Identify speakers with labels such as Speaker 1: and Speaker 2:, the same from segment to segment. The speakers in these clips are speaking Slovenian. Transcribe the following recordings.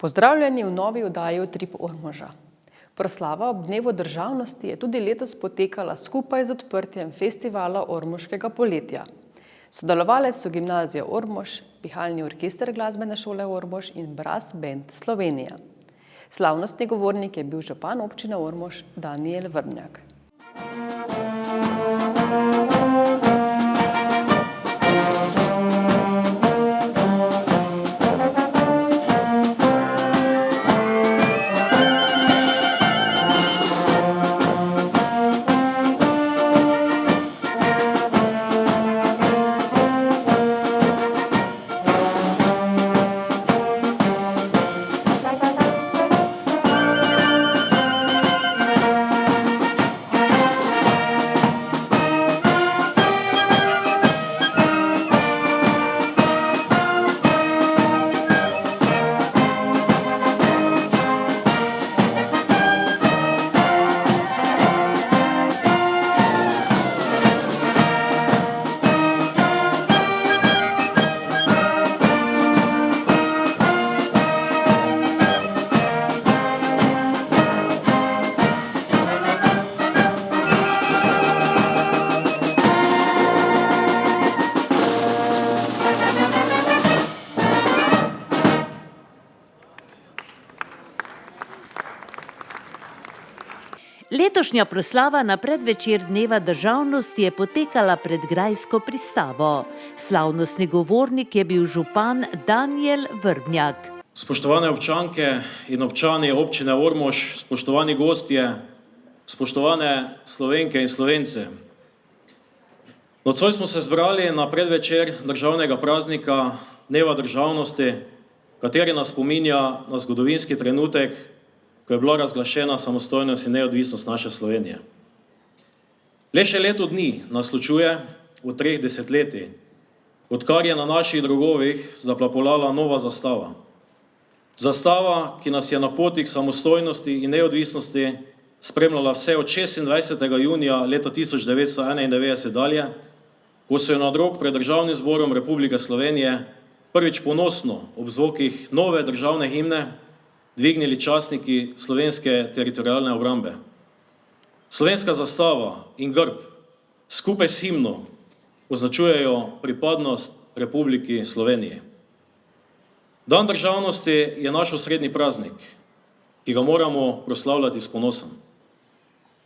Speaker 1: Pozdravljeni v novi oddaji Utrip Ormoža. Proslava ob dnevu državnosti je tudi letos potekala skupaj z odprtjem festivala Ormoškega poletja. Sodelovale so Gimnazija Ormož, Pihalni orkester Glasbene šole Ormož in Brass Band Slovenija. Slavnostni govornik je bil župan občine Ormož Danijel Vrbnjak.
Speaker 2: Letošnja proslava na predvečer dneva državnosti je potekala pred grajsko pristavo. Slavnostni govornik je bil župan Danijel Vrbnjak.
Speaker 3: Spoštovane občanke in občani občine Ormož, spoštovani gostje, spoštovane Slovenke in Slovenci. Nocoj smo se zbrali na predvečer državnega praznika dneva državnosti, kateri nas spominja na zgodovinski trenutek, ko je bila razglašena samostojnost in neodvisnost naše Slovenije. Le še leto dni nas ločuje v 3 desetletij, odkar je na naših drogovih zaplapolala nova zastava. Zastava, ki nas je na poti k samostojnosti in neodvisnosti spremljala vse od 26. junija leta 1991 dalje, ko so jo na drog pred Državnim zborom Republike Slovenije prvič ponosno ob zvokih nove državne himne dvignili častniki Slovenske teritorialne obrambe. Slovenska zastava in grb skupaj s himno označujejo pripadnost Republiki Sloveniji. Dan državnosti je naš osrednji praznik, ki ga moramo proslavljati s ponosom.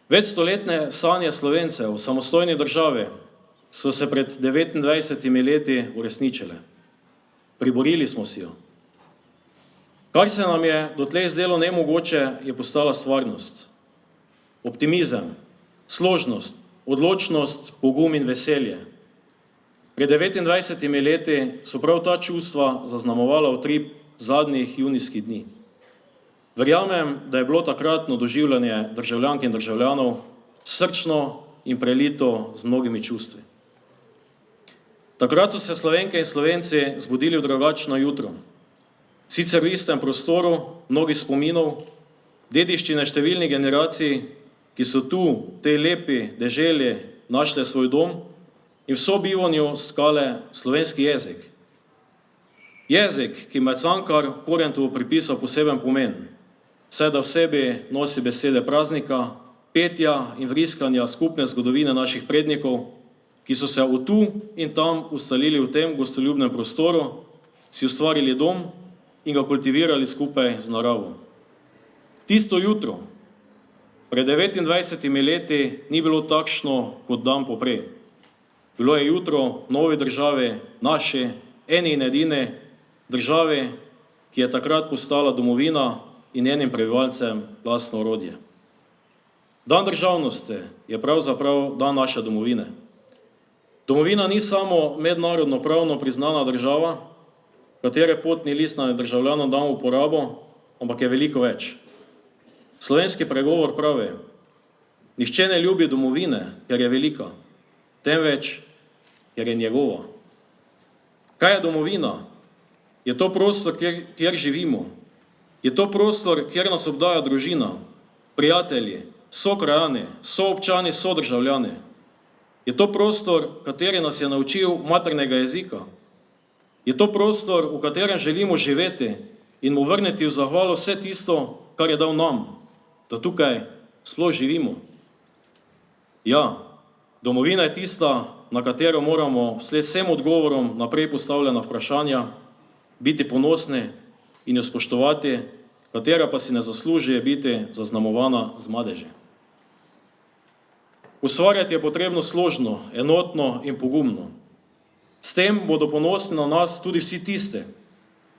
Speaker 3: Večstoletne sanje Slovencev v samostojni državi so se pred 29 leti uresničile. Priborili smo si jo. Kar se nam je dotlej zdelo nemogoče, je postala stvarnost. Optimizem, složnost, odločnost, pogum in veselje. Pred 29 leti so prav ta čustva zaznamovala utrip zadnjih junijskih dni. Verjamem, da je bilo takratno doživljanje državljank in državljanov srčno in prelito z mnogimi čustvi. Takrat so se Slovenke in Slovenci zbudili v drugačno jutro. Sicer v istem prostoru, mnogih spominov, dediščine številnih generacij, ki so tu, v tej lepi deželi, našle svoj dom in v sobivanju skale slovenski jezik. Jezik, ki med Cankar Korentu pripisal poseben pomen, saj da v sebi nosi besede praznika, petja in vriskanja skupne zgodovine naših prednikov, ki so se tu in tam ustalili v tem gostoljubnem prostoru, si ustvarili dom in ga kultivirali skupaj z naravo. Tisto jutro, pred 29 leti, ni bilo takšno kot dan poprej. Bilo je jutro v novi državi, naši, eni in edini državi, ki je takrat postala domovina in njenim prebivalcem lastno orodje. Dan državnosti je pravzaprav dan naše domovine. Domovina ni samo mednarodno pravno priznana država, katere potni list nam je državljanom dal v uporabo, ampak je veliko več. Slovenski pregovor pravi: nihče ne ljubi domovine, ker je velika, temveč, ker je njegova. Kaj je domovina? Je to prostor, kjer živimo. Je to prostor, kjer nas obdaja družina, prijatelji, sokrajani, soobčani, sodržavljani. Je to prostor, kateri nas je naučil maternega jezika. Je to prostor, v katerem želimo živeti in mu vrniti v zahvalo vse tisto, kar je dal nam, da tukaj sploh živimo. Ja, domovina je tista, na katero moramo vsled vsem odgovorom naprej postavljena vprašanja biti ponosni in jo spoštovati, katera pa si ne zasluži biti zaznamovana z madeži. Ustvarjati je potrebno složno, enotno in pogumno. S tem bodo ponosni na nas tudi vsi tisti,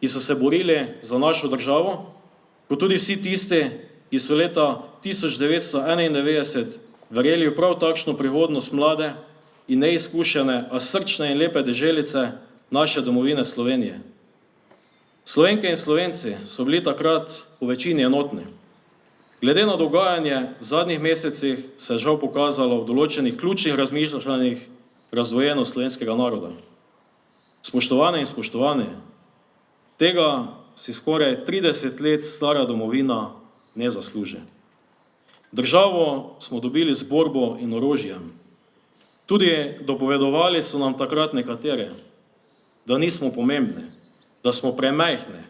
Speaker 3: ki so se borili za našo državo, kot tudi vsi tisti, ki so leta 1991 verjeli v prav takšno prihodnost mlade in neizkušene, a srčne in lepe deželice naše domovine Slovenije. Slovenke in Slovenci so bili takrat po večini enotni. Glede na dogajanje v zadnjih mesecih se je žal pokazalo v določenih ključnih razmišljanjih razdvojenost slovenskega naroda. Spoštovane in spoštovani, tega si skoraj 30 let stara domovina ne zasluži. Državo smo dobili z borbo in orožjem. Tudi dopovedovali so nam takrat nekatere, da nismo pomembni, da smo premajhni,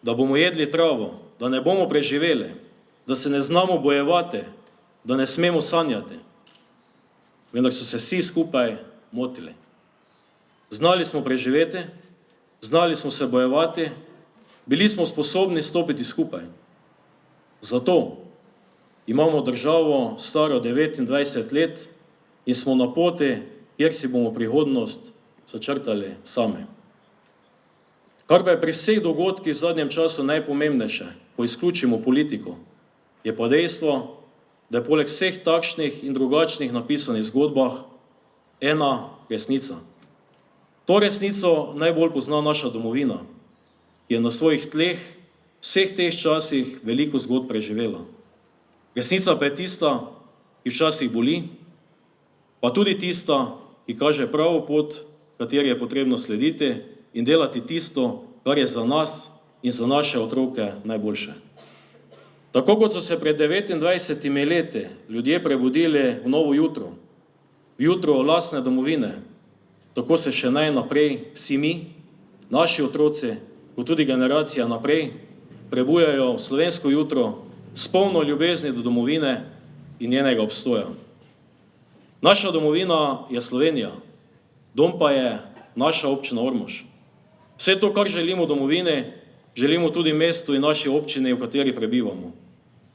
Speaker 3: da bomo jedli travo, da ne bomo preživeli, da se ne znamo bojevati, da ne smemo sanjati. Vendar so se vsi skupaj motili. Znali smo preživeti, znali smo se bojevati, bili smo sposobni stopiti skupaj. Zato imamo državo staro 29 let in smo na poti, kjer si bomo prihodnost začrtali sami. Kar pa je pri vseh dogodkih v zadnjem času najpomembnejše, ko izključimo politiko, je pa dejstvo, da je poleg vseh takšnih in drugačnih napisanih zgodbah ena resnica. To resnico najbolj pozna naša domovina, ki je na svojih tleh vseh teh časih veliko zgodb preživela. Resnica pa je tista, ki včasih boli, pa tudi tista, ki kaže pravo pot, kateri je potrebno slediti in delati tisto, kar je za nas in za naše otroke najboljše. Tako kot so se pred 29 leti ljudje prebudili v novo jutro, v jutro lastne domovine, tako se še najnaprej vsi mi, naši otroci, kot tudi generacija naprej, prebujajo v slovensko jutro s polno ljubezni do domovine in njenega obstoja. Naša domovina je Slovenija, dom pa je naša občina Ormož. Vse to, kar želimo domovini, želimo tudi mestu in naši občini, v kateri prebivamo.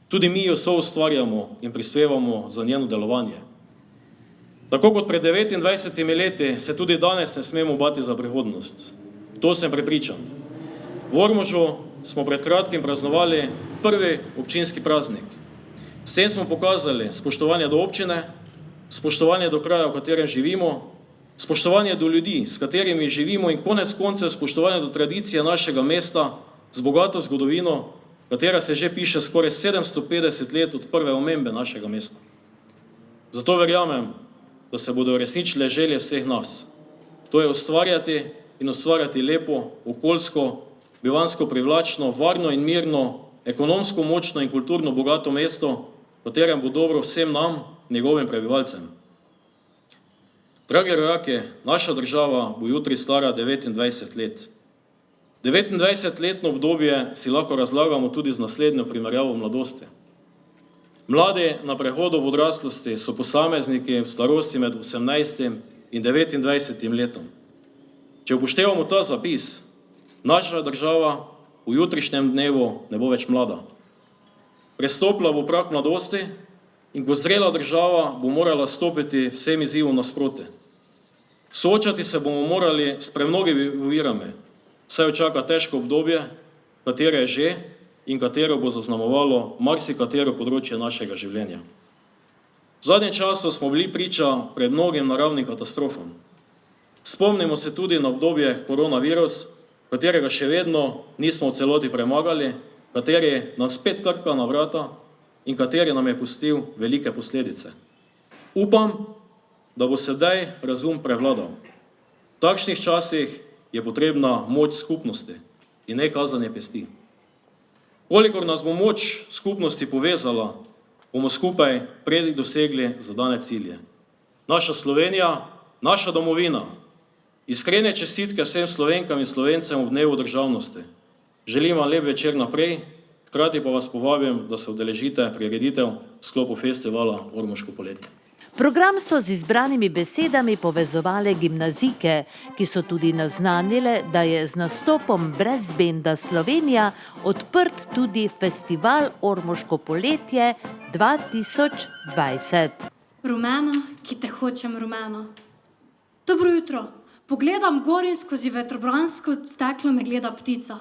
Speaker 3: Tudi mi jo soustvarjamo in prispevamo za njeno delovanje. Tako kot pred 29 leti se tudi danes ne smemo bati za prihodnost. To sem prepričan. V Ormožu smo pred kratkim praznovali prvi občinski praznik. S tem smo pokazali spoštovanje do občine, spoštovanje do kraja, v katerem živimo, spoštovanje do ljudi, s katerimi živimo in konec koncev spoštovanje do tradicije našega mesta z bogato zgodovino, katera se že piše skoraj 750 let od prve omembe našega mesta. Zato verjamem, da se bodo uresničile želje vseh nas. To je ustvarjati in ustvarjati lepo, okoljsko, bivansko privlačno, varno in mirno, ekonomsko močno in kulturno bogato mesto, v katerem bo dobro vsem nam, njegovim prebivalcem. Dragi rojaki, naša država bo jutri stara 29 let. 29-letno obdobje si lahko razlagamo tudi z naslednjo primerjavo mladosti. Mladi na prehodu v odraslosti so posamezniki v starosti med 18 in 29 letom. Če upoštevamo ta zapis, naša država v jutrišnjem dnevu ne bo več mlada. Prestopila bo prag mladosti in ko zrela država bo morala stopiti vsem izzivom nasproti. Soočati se bomo morali s premnogimi ovirami, saj jo čaka težko obdobje, katere je že in katero bo zaznamovalo marsikatero področje našega življenja. V zadnjem času smo bili priča pred mnogim naravnim katastrofam. Spomnimo se tudi na obdobje koronavirus, katerega še vedno nismo v celoti premagali, kateri nam spet trka na vrata in kateri nam je pustil velike posledice. Upam, da bo sedaj razum prevladal. V takšnih časih je potrebna moč skupnosti in ne kazanje pesti. Kolikor nas bo moč skupnosti povezala, bomo skupaj prej dosegli zadane cilje. Naša Slovenija, naša domovina. Iskrene čestitke vsem Slovenkam in Slovencem v dnevu državnosti. Želim vam lep večer naprej, hkrati pa vas povabim, da se udeležite prireditev v sklopu festivala Ormoško poletje.
Speaker 2: Program so z izbranimi besedami povezovale gimnazijke, ki so tudi naznanile, da je z nastopom Brez benda Slovenija odprt tudi festival Ormoško poletje 2020.
Speaker 4: Rumeno, ki te hočem rumeno. Dobro jutro. Pogledam gor in skozi vetrobransko steklo me gleda ptica.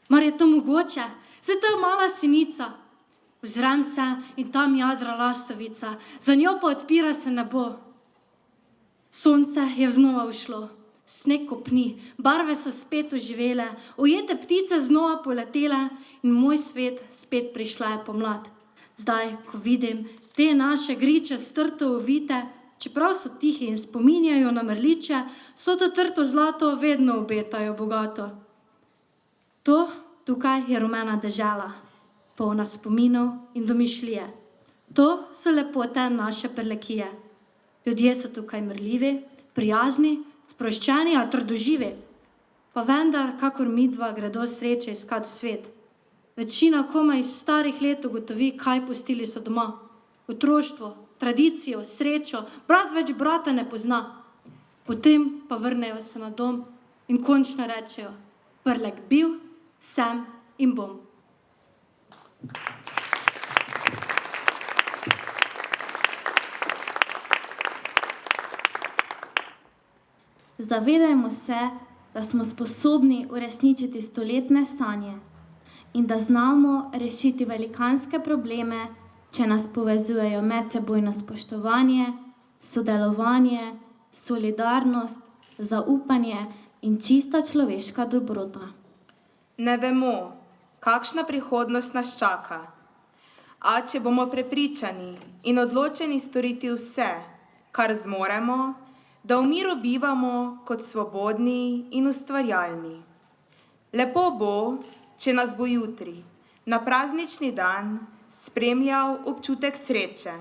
Speaker 4: Mar je to mogoče? Saj to je mala sinica. Ozrem se in tam jadra lastovica, za njo pa odpira se nebo. Sonce je znova ušlo, sneg kopni, barve so spet oživele, ujete ptice znova poletele in moj svet spet prišla je pomlad. Zdaj, ko vidim te naše griče strto ovite, čeprav so tihi in spominjajo na mrliče, so to trto zlato vedno obetajo bogato. To tukaj je rumena dežela, polna spominov in domišljije. To so lepote naše Prlekije. Ljudje so tukaj mrljivi, prijazni, sproščeni, a trdoživi. Pa vendar, kakor midva, gredo sreče iskat v svet. Večina komaj iz starih let ugotovi, kaj pustili so doma. Otroštvo, tradicijo, srečo, brat več brata ne pozna. Potem pa vrnejo se na dom in končno rečejo: Prlek bil, sem in bom.
Speaker 5: Zavedajmo se, da smo sposobni uresničiti stoletne sanje in da znamo rešiti velikanske probleme, če nas povezujejo medsebojno spoštovanje, sodelovanje, solidarnost, zaupanje in čista človeška dobrota.
Speaker 6: Ne vemo, kakšna prihodnost nas čaka, a če bomo prepričani in odločeni storiti vse, kar zmoremo, da v miru bivamo kot svobodni in ustvarjalni. Lepo bo, če nas bo jutri, na praznični dan, spremljal občutek sreče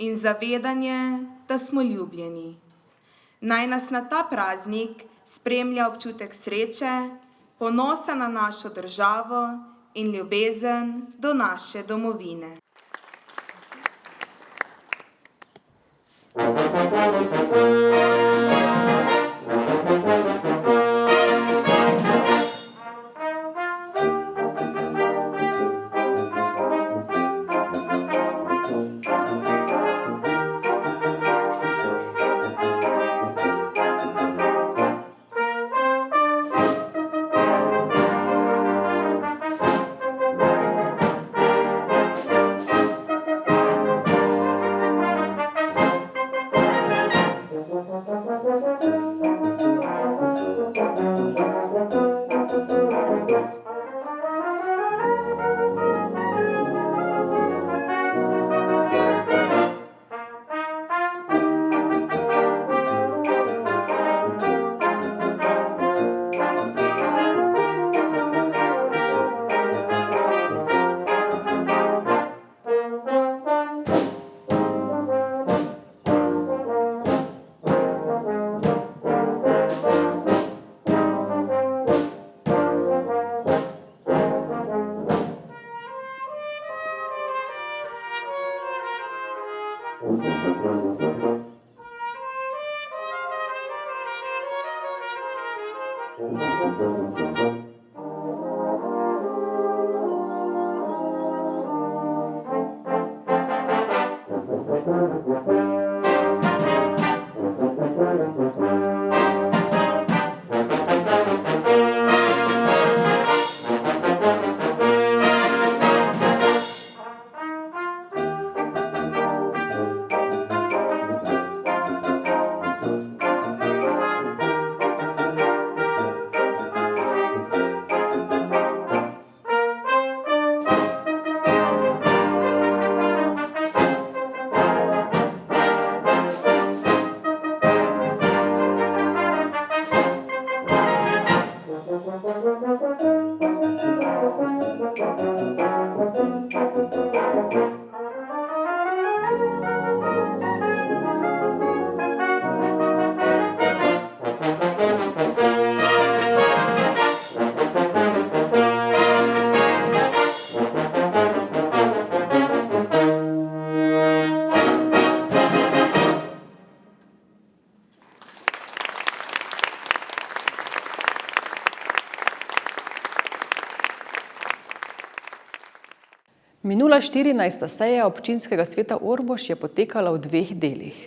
Speaker 6: in zavedanje, da smo ljubljeni. Naj nas na ta praznik spremlja občutek sreče, ponosa na našo državo in ljubezen do naše domovine.
Speaker 1: Minula 14. seja občinskega sveta Ormož je potekala v dveh delih.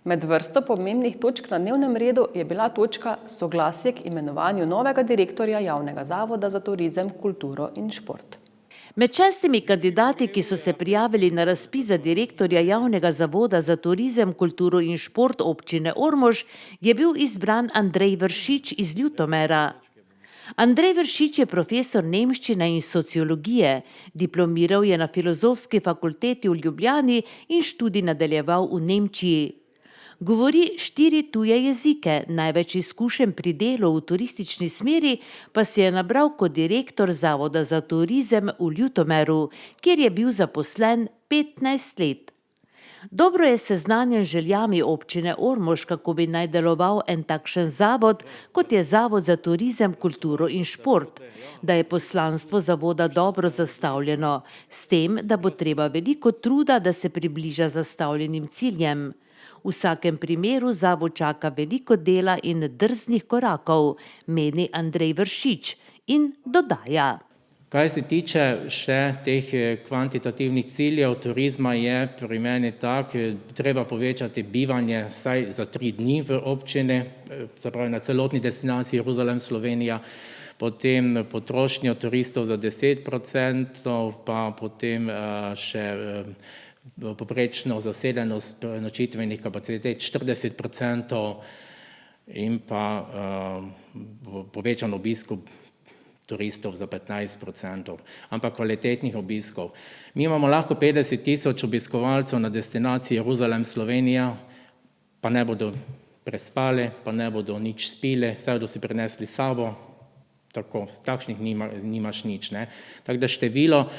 Speaker 1: Med vrsto pomembnih točk na dnevnem redu je bila točka soglasje k imenovanju novega direktorja Javnega zavoda za turizem, kulturo in šport.
Speaker 2: Med 6 kandidati, ki so se prijavili na razpis za direktorja Javnega zavoda za turizem, kulturo in šport občine Ormož, je bil izbran Andrej Vršič iz Ljutomera. Andrej Vršič je profesor nemščine in sociologije, diplomiral je na Filozofski fakulteti v Ljubljani in študij nadaljeval v Nemčiji. Govori 4 tuje jezike, največ izkušenj pri delu v turistični smeri pa si je nabral kot direktor Zavoda za turizem v Ljutomeru, kjer je bil zaposlen 15 let. Dobro je seznanjen željami občine Ormož, kako bi naj deloval en takšen zavod, kot je Zavod za turizem, kulturo in šport, da je poslanstvo zavoda dobro zastavljeno, s tem, da bo treba veliko truda, da se približa zastavljenim ciljem. V vsakem primeru zavod čaka veliko dela in drznih korakov, meni Andrej Vršič in dodaja.
Speaker 7: Kaj se tiče še teh kvantitativnih ciljev turizma, je pri meni tak, treba povečati bivanje vsaj za 3 dni v občini, se pravi na celotni destinaciji Jeruzalem, Slovenija, potem potrošnjo turistov za 10%, pa potem še poprečno zasedenost nočitvenih kapacitet 40% in pa povečan obisk turistov za 15%, ampak kvalitetnih obiskov. Mi imamo lahko 50,000 obiskovalcev na destinaciji Jeruzalem, Slovenija, pa ne bodo prespali, pa ne bodo nič spili, vse bodo si prinesli sabo, tako, takšnih nimaš nič. Ne? Tako da število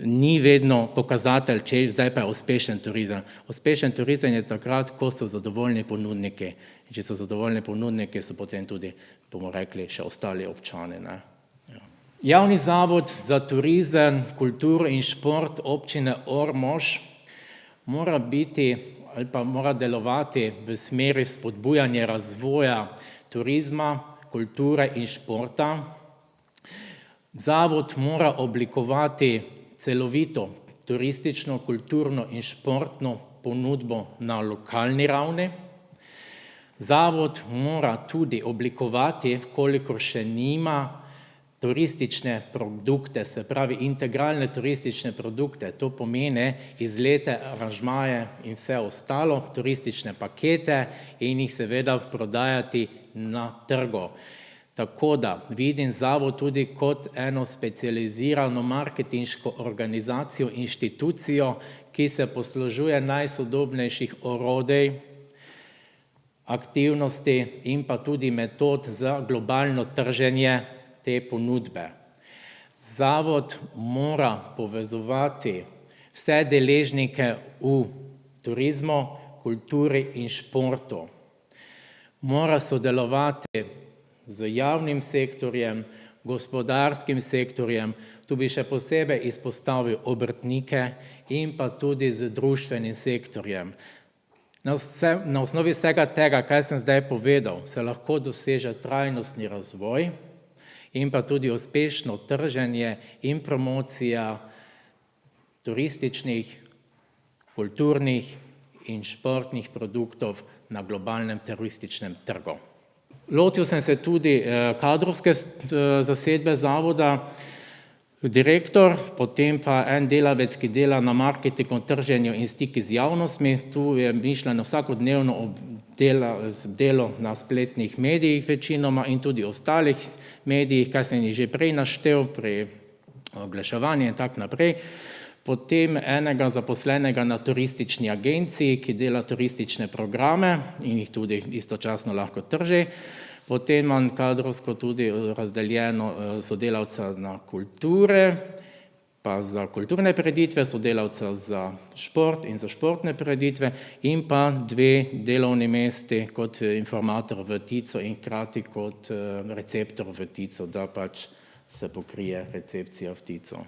Speaker 7: ni vedno pokazatelj, če zdaj pa je uspešen turizem. Uspešen turizem je takrat, ko so zadovoljni ponudniki. In če so zadovoljni ponudniki, so potem tudi, bomo rekli, še ostali občani. Ne? Javni zavod za turizem, kulturo in šport občine Ormož mora biti ali pa mora delovati v smeri spodbujanja razvoja turizma, kulture in športa. Zavod mora oblikovati celovito turistično, kulturno in športno ponudbo na lokalni ravni. Zavod mora tudi oblikovati, kolikor še nima, turistične produkte, se pravi integralne turistične produkte, to pomeni izlete, aranžmaje in vse ostalo, turistične pakete in jih seveda prodajati na trgu. Tako da vidim zavod tudi kot eno specializirano marketinško organizacijo, inštitucijo, ki se poslužuje najsodobnejših orodij, aktivnosti in pa tudi metod za globalno trženje te ponudbe. Zavod mora povezovati vse deležnike v turizmu, kulturi in športu. Mora sodelovati z javnim sektorjem, gospodarskim sektorjem, tu bi še posebej izpostavil obrtnike in pa tudi z društvenim sektorjem. Na osnovi vsega tega, kaj sem zdaj povedal, se lahko doseže trajnostni razvoj in pa tudi uspešno trženje in promocija turističnih, kulturnih in športnih produktov na globalnem turističnem trgu. Lotil sem se tudi kadrovske zasedbe zavoda, direktor, potem pa en delavec, ki dela na marketingu, trženju in stiki z javnostmi. Tu je mišljeno vsakodnevno delo na spletnih medijih večinoma in tudi ostalih medijih, kaj sem jih že prej naštel, pri oglaševanju in tako naprej. Potem enega zaposlenega na turistični agenciji, ki dela turistične programe in jih tudi istočasno lahko trži. Potem imam kadrovsko tudi razdeljeno sodelavca na kulture, pa za kulturne prireditve, sodelavca za šport in za športne prireditve in pa 2 delovni mesti kot informator v TIC-u in hkrati kot receptor v TIC-u, da pač se pokrije recepcija v TIC-u.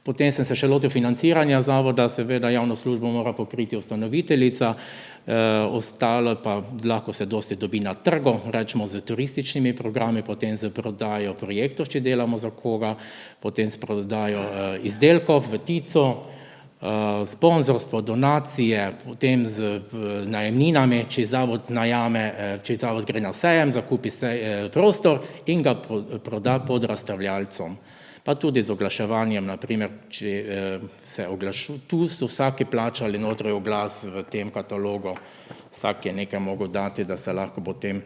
Speaker 7: Potem sem se še lotil financiranja zavoda, seveda javno službo mora pokriti ustanoviteljica, ostalo pa lahko se dosti dobi na trgu, rečemo z turističnimi programi, potem z prodajo projektov, če delamo za koga, potem s prodajo izdelkov v Tico, sponzorstvo, donacije, potem z najemninami, če zavod najame, če zavod gre na sejem, zakupi prostor in ga proda podrazstavljalcom. Pa tudi z oglaševanjem, naprimer, če se tu so vsaki plačali notri oglas v tem katalogu, vsak je nekaj mogel dati, da se lahko potem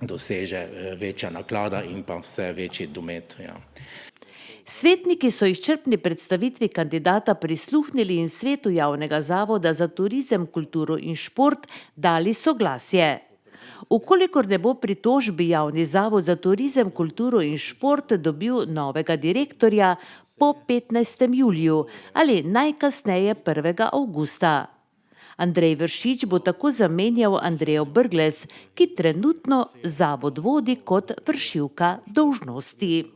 Speaker 7: doseže večja naklada in pa vse večji domet. Ja.
Speaker 2: Svetniki so izčrpni predstavitvi kandidata prisluhnili in svetu javnega zavoda za turizem, kulturo in šport dali soglasje. Ukolikor ne bo pritožbi javni zavod za turizem, kulturo in šport dobil novega direktorja po 15. juliju ali najkasneje 1. avgusta. Andrej Vršič bo tako zamenjal Andrejo Brglez, ki trenutno zavod vodi kot vršilka dolžnosti.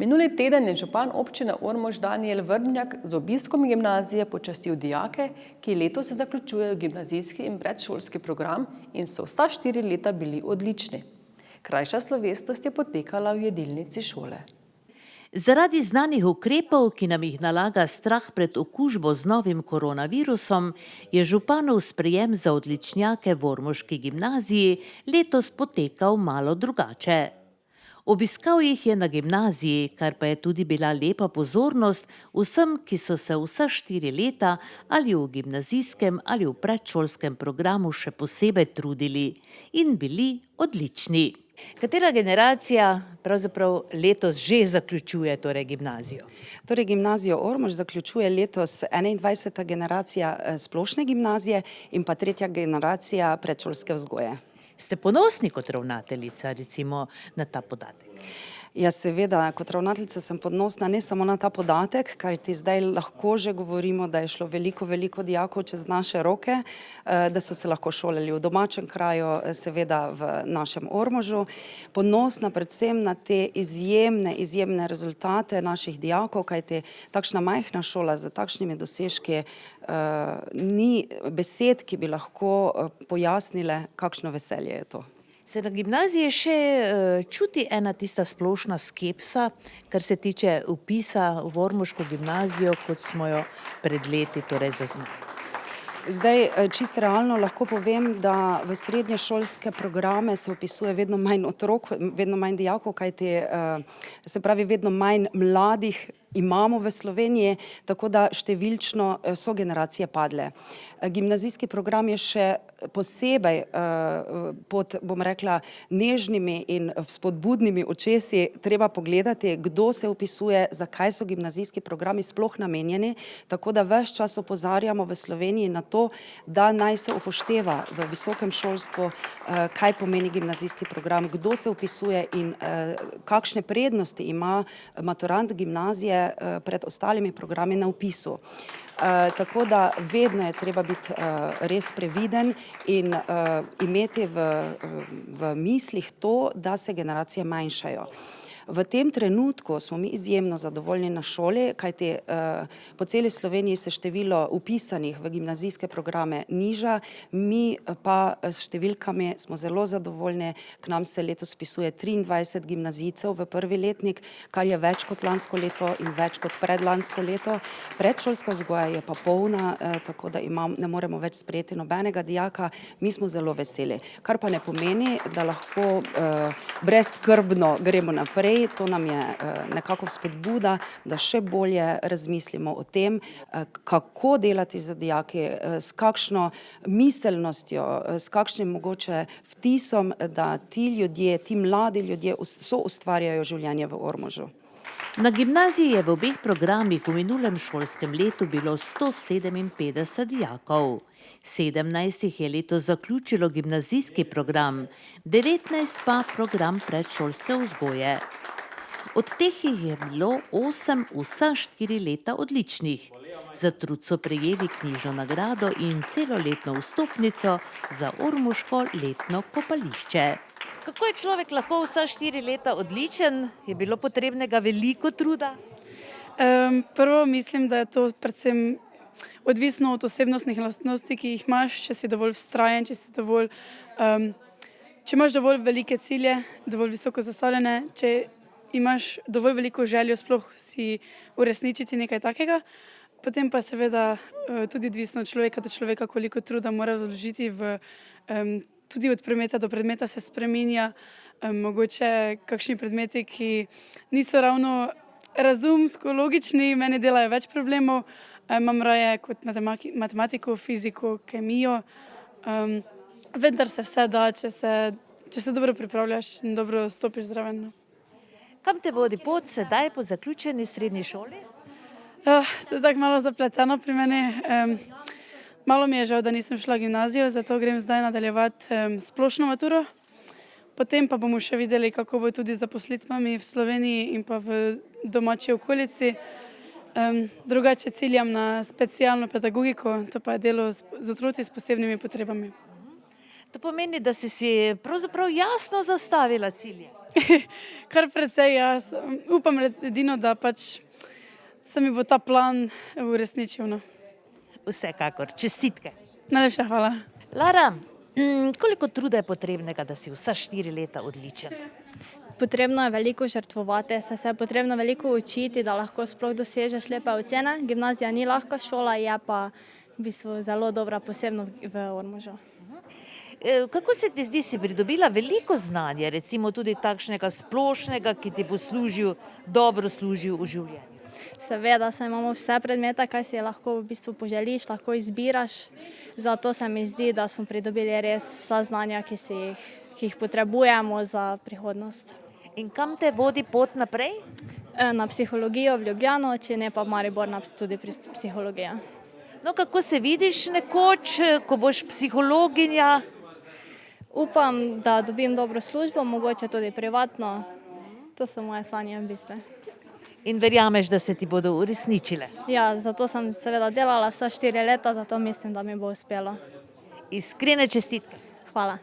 Speaker 1: Minuli teden je župan občine Ormož Danijel Vrbnjak z obiskom gimnazije počastil dijake, ki letos zaključujejo gimnazijski in predšolski program in so vsa 4 leta bili odlični. Krajša slovesnost je potekala v jedilnici šole.
Speaker 2: Zaradi znanih ukrepov, ki nam jih nalaga strah pred okužbo z novim koronavirusom, je županov sprejem za odličnjake v ormoški gimnaziji letos potekal malo drugače. Obiskal jih je na gimnaziji, kar pa je tudi bila lepa pozornost vsem, ki so se vsa 4 leta ali v gimnazijskem ali v predšolskem programu še posebej trudili in bili odlični. Katera generacija pravzaprav letos že zaključuje torej gimnazijo?
Speaker 8: Torej gimnazijo Ormož zaključuje letos 21. generacija splošne gimnazije in pa 3. generacija predšolske vzgoje.
Speaker 2: Ste ponosni kot ravnateljica recimo na ta podatek?
Speaker 8: Ja, seveda, kot ravnateljica sem ponosna ne samo na ta podatek, kar ti zdaj lahko že govorimo, da je šlo veliko dijakov čez naše roke, da so se lahko šolali v domačem kraju, seveda v našem Ormožu. Ponosna predvsem na te izjemne rezultate naših dijakov, kajti takšna majhna šola z takšnimi dosežki ni besed, ki bi lahko pojasnile, kakšno veselje je to.
Speaker 2: Se na gimnaziji še čuti ena tista splošna skepsa, kar se tiče vpisa v ormoško gimnazijo, kot smo jo pred leti torej zaznali?
Speaker 8: Zdaj, čisto realno lahko povem, da v srednješolske programe se vpisuje vedno manj otrok, vedno manj dijakov, kajti se pravi vedno manj mladih imamo v Sloveniji, tako da številčno so generacije padle. Gimnazijski program je še posebej pod, bom rekla, nežnimi in vzpodbudnimi očesi treba pogledati, kdo se vpisuje, zakaj so gimnazijski programi sploh namenjeni, tako da ves čas opozarjamo v Sloveniji na to, da naj se upošteva v visokem šolstvu, kaj pomeni gimnazijski program, kdo se vpisuje in kakšne prednosti ima maturant gimnazije pred ostalimi programi na vpisu. Tako da vedno je treba biti res previden in imeti v mislih to, da se generacije manjšajo. V tem trenutku smo mi izjemno zadovoljni na šoli, kajti po celi Sloveniji se število vpisanih v gimnazijske programe niža, mi pa s številkami smo zelo zadovoljni. K nam se letos vpisuje 23 gimnazijcev v prvi letnik, kar je več kot lansko leto in več kot predlansko leto. Predšolska vzgoja je pa polna, tako da ne moremo več sprejeti nobenega dijaka. Mi smo zelo veseli, kar pa ne pomeni, da lahko brezskrbno gremo naprej. To nam je nekako spodbuda, da še bolje razmislimo o tem, kako delati z dijaki, s kakšno miselnostjo, s kakšnim mogoče vtisom, da ti ljudje, ti mladi ljudje soustvarjajo življenje v Ormožu.
Speaker 2: Na gimnaziji je v obeh programih v minulem šolskem letu bilo 157 dijakov. 17 jih je letos zaključilo gimnazijski program, 19 pa program predšolske vzgoje. Od teh jih je bilo 8 vsa 4 leta odličnih. Za trud so prejeli knjižno nagrado in celoletno vstopnico za ormoško letno kopališče. Kako je človek lahko vsa 4 leta odličen? Je bilo potrebnega veliko truda?
Speaker 9: Prvo mislim, da je to predvsem odvisno od osebnostnih lastnosti, ki jih imaš, če si dovolj vztrajen, če imaš dovolj velike cilje, dovolj visoko zastavljene, če imaš dovolj veliko željo sploh si uresničiti nekaj takega, potem pa seveda tudi odvisno od človeka do človeka, koliko truda mora vložiti tudi od predmeta do predmeta se spreminja, mogoče kakšni predmeti, ki niso ravno razumsko logični, meni delajo več problemov, imam raje kot matematiko, fiziko, kemijo, vendar se vse da, če se dobro pripravljaš in dobro stopiš zraven.
Speaker 2: Kam te vodi pot sedaj po zaključeni srednji šoli?
Speaker 9: To je tako malo zapleteno pri meni. Malo mi je žal, da nisem šla v gimnazijo, zato grem zdaj nadaljevati splošno maturo. Potem pa bomo še videli, kako bo tudi z zaposlitvami v Sloveniji in pa v domači okolici. Drugače ciljam na specialno pedagogiko, to pa je delo z otroci s posebnimi potrebami.
Speaker 2: To pomeni, da si pravzaprav jasno zastavila cilje.
Speaker 9: Kar precej jaz. Upam edino, da pač se mi bo ta plan uresničil. No.
Speaker 2: Vsekakor, čestitke.
Speaker 9: Najlepša hvala.
Speaker 2: Lara, koliko truda je potrebnega, da si vsa 4 leta odličen?
Speaker 5: Potrebno je veliko žrtvovati, se je potrebno veliko učiti, da lahko sploh dosežeš lepe ocene. Gimnazija ni lahka šola, je pa v bistvu zelo dobra, posebno v Ormožu.
Speaker 2: Kako se ti zdi, si pridobila veliko znanja, recimo tudi takšnega splošnega, ki ti bo dobro služil v življenju?
Speaker 5: Seveda, saj imamo vse predmete, kaj si lahko v bistvu poželiš, lahko izbiraš. Zato se mi zdi, da smo pridobili res vsa znanja, ki jih potrebujemo za prihodnost.
Speaker 2: In kam te vodi pot naprej?
Speaker 5: Na psihologijo v Ljubljano, če ne pa v Maribor tudi psihologijo.
Speaker 2: No, kako se vidiš nekoč, ko boš psihologinja?
Speaker 5: Upam, da dobim dobro službo, mogoče tudi privatno. To so moje sanje v bistvu.
Speaker 2: In verjameš, da se ti bodo uresničile?
Speaker 5: Ja, zato sem seveda delala vsa 4 leta, zato mislim, da mi bo uspelo.
Speaker 2: Iskrene čestitke.
Speaker 5: Hvala.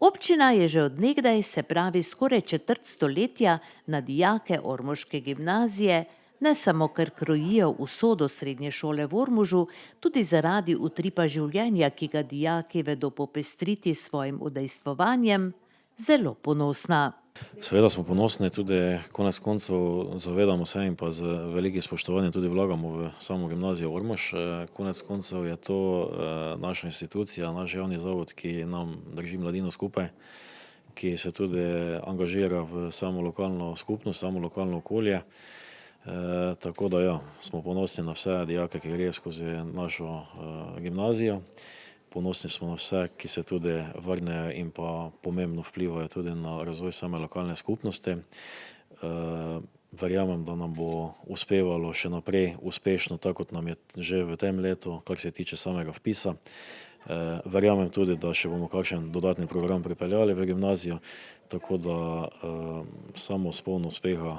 Speaker 2: Občina je že od nekdaj, se pravi skoraj četrt stoletja, na dijake ormoške gimnazije, ne samo ker krojijo usodo srednje šole v Ormožu, tudi zaradi utripa življenja, ki ga dijaki vedo popestriti s svojim udejstvovanjem, zelo ponosna.
Speaker 3: Seveda smo ponosni, tudi konec koncev zavedamo se in pa z velikim spoštovanjem tudi vlagamo v samo gimnazijo Ormož. Konec koncev je to naša institucija, naš javni zavod, ki nam drži mladino skupaj, ki se tudi angažira v samo lokalno skupnost, samo lokalno okolje. Tako da ja, smo ponosni na vse dijake, ki grejo skozi našo gimnazijo. Ponosni smo na vse, ki se tudi vrnejo in pa pomembno vplivajo tudi na razvoj same lokalne skupnosti. Verjamem, da nam bo uspevalo še naprej uspešno, tako kot nam je že v tem letu, kar se tiče samega vpisa. Verjamem tudi, da še bomo kakšen dodatni program pripeljali v gimnazijo, tako da samo s polno uspeha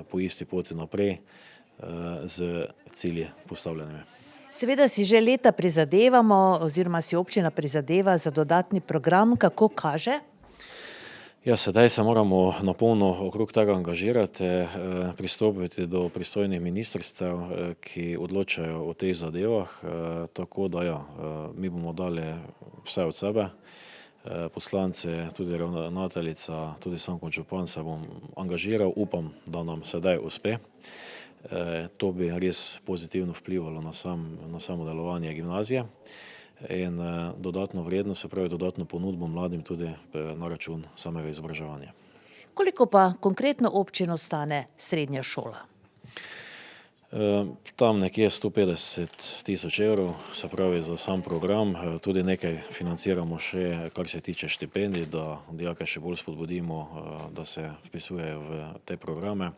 Speaker 3: po isti poti naprej z cilji postavljenimi.
Speaker 2: Seveda si že leta prizadevamo, oziroma si občina prizadeva za dodatni program, kako kaže?
Speaker 3: Ja, sedaj se moramo na polno okrog tega angažirati, pristopiti do pristojnih ministrstev, ki odločajo o teh zadevah, tako da ja, mi bomo dali vse od sebe. Poslanci, tudi ravnateljica, tudi sam kot župan se bom angažiral, upam, da nam sedaj uspe. To bi res pozitivno vplivalo na samo delovanje gimnazije in dodatno vrednost, se pravi dodatno ponudbo mladim tudi na račun samega izobraževanja.
Speaker 2: Koliko pa konkretno občino stane srednja šola?
Speaker 3: Tam nekje 150 000 evrov, se pravi za sam program, tudi nekaj financiramo še, kar se tiče štipendij, da dijake še bolj spodbudimo, da se vpisujejo v te programe.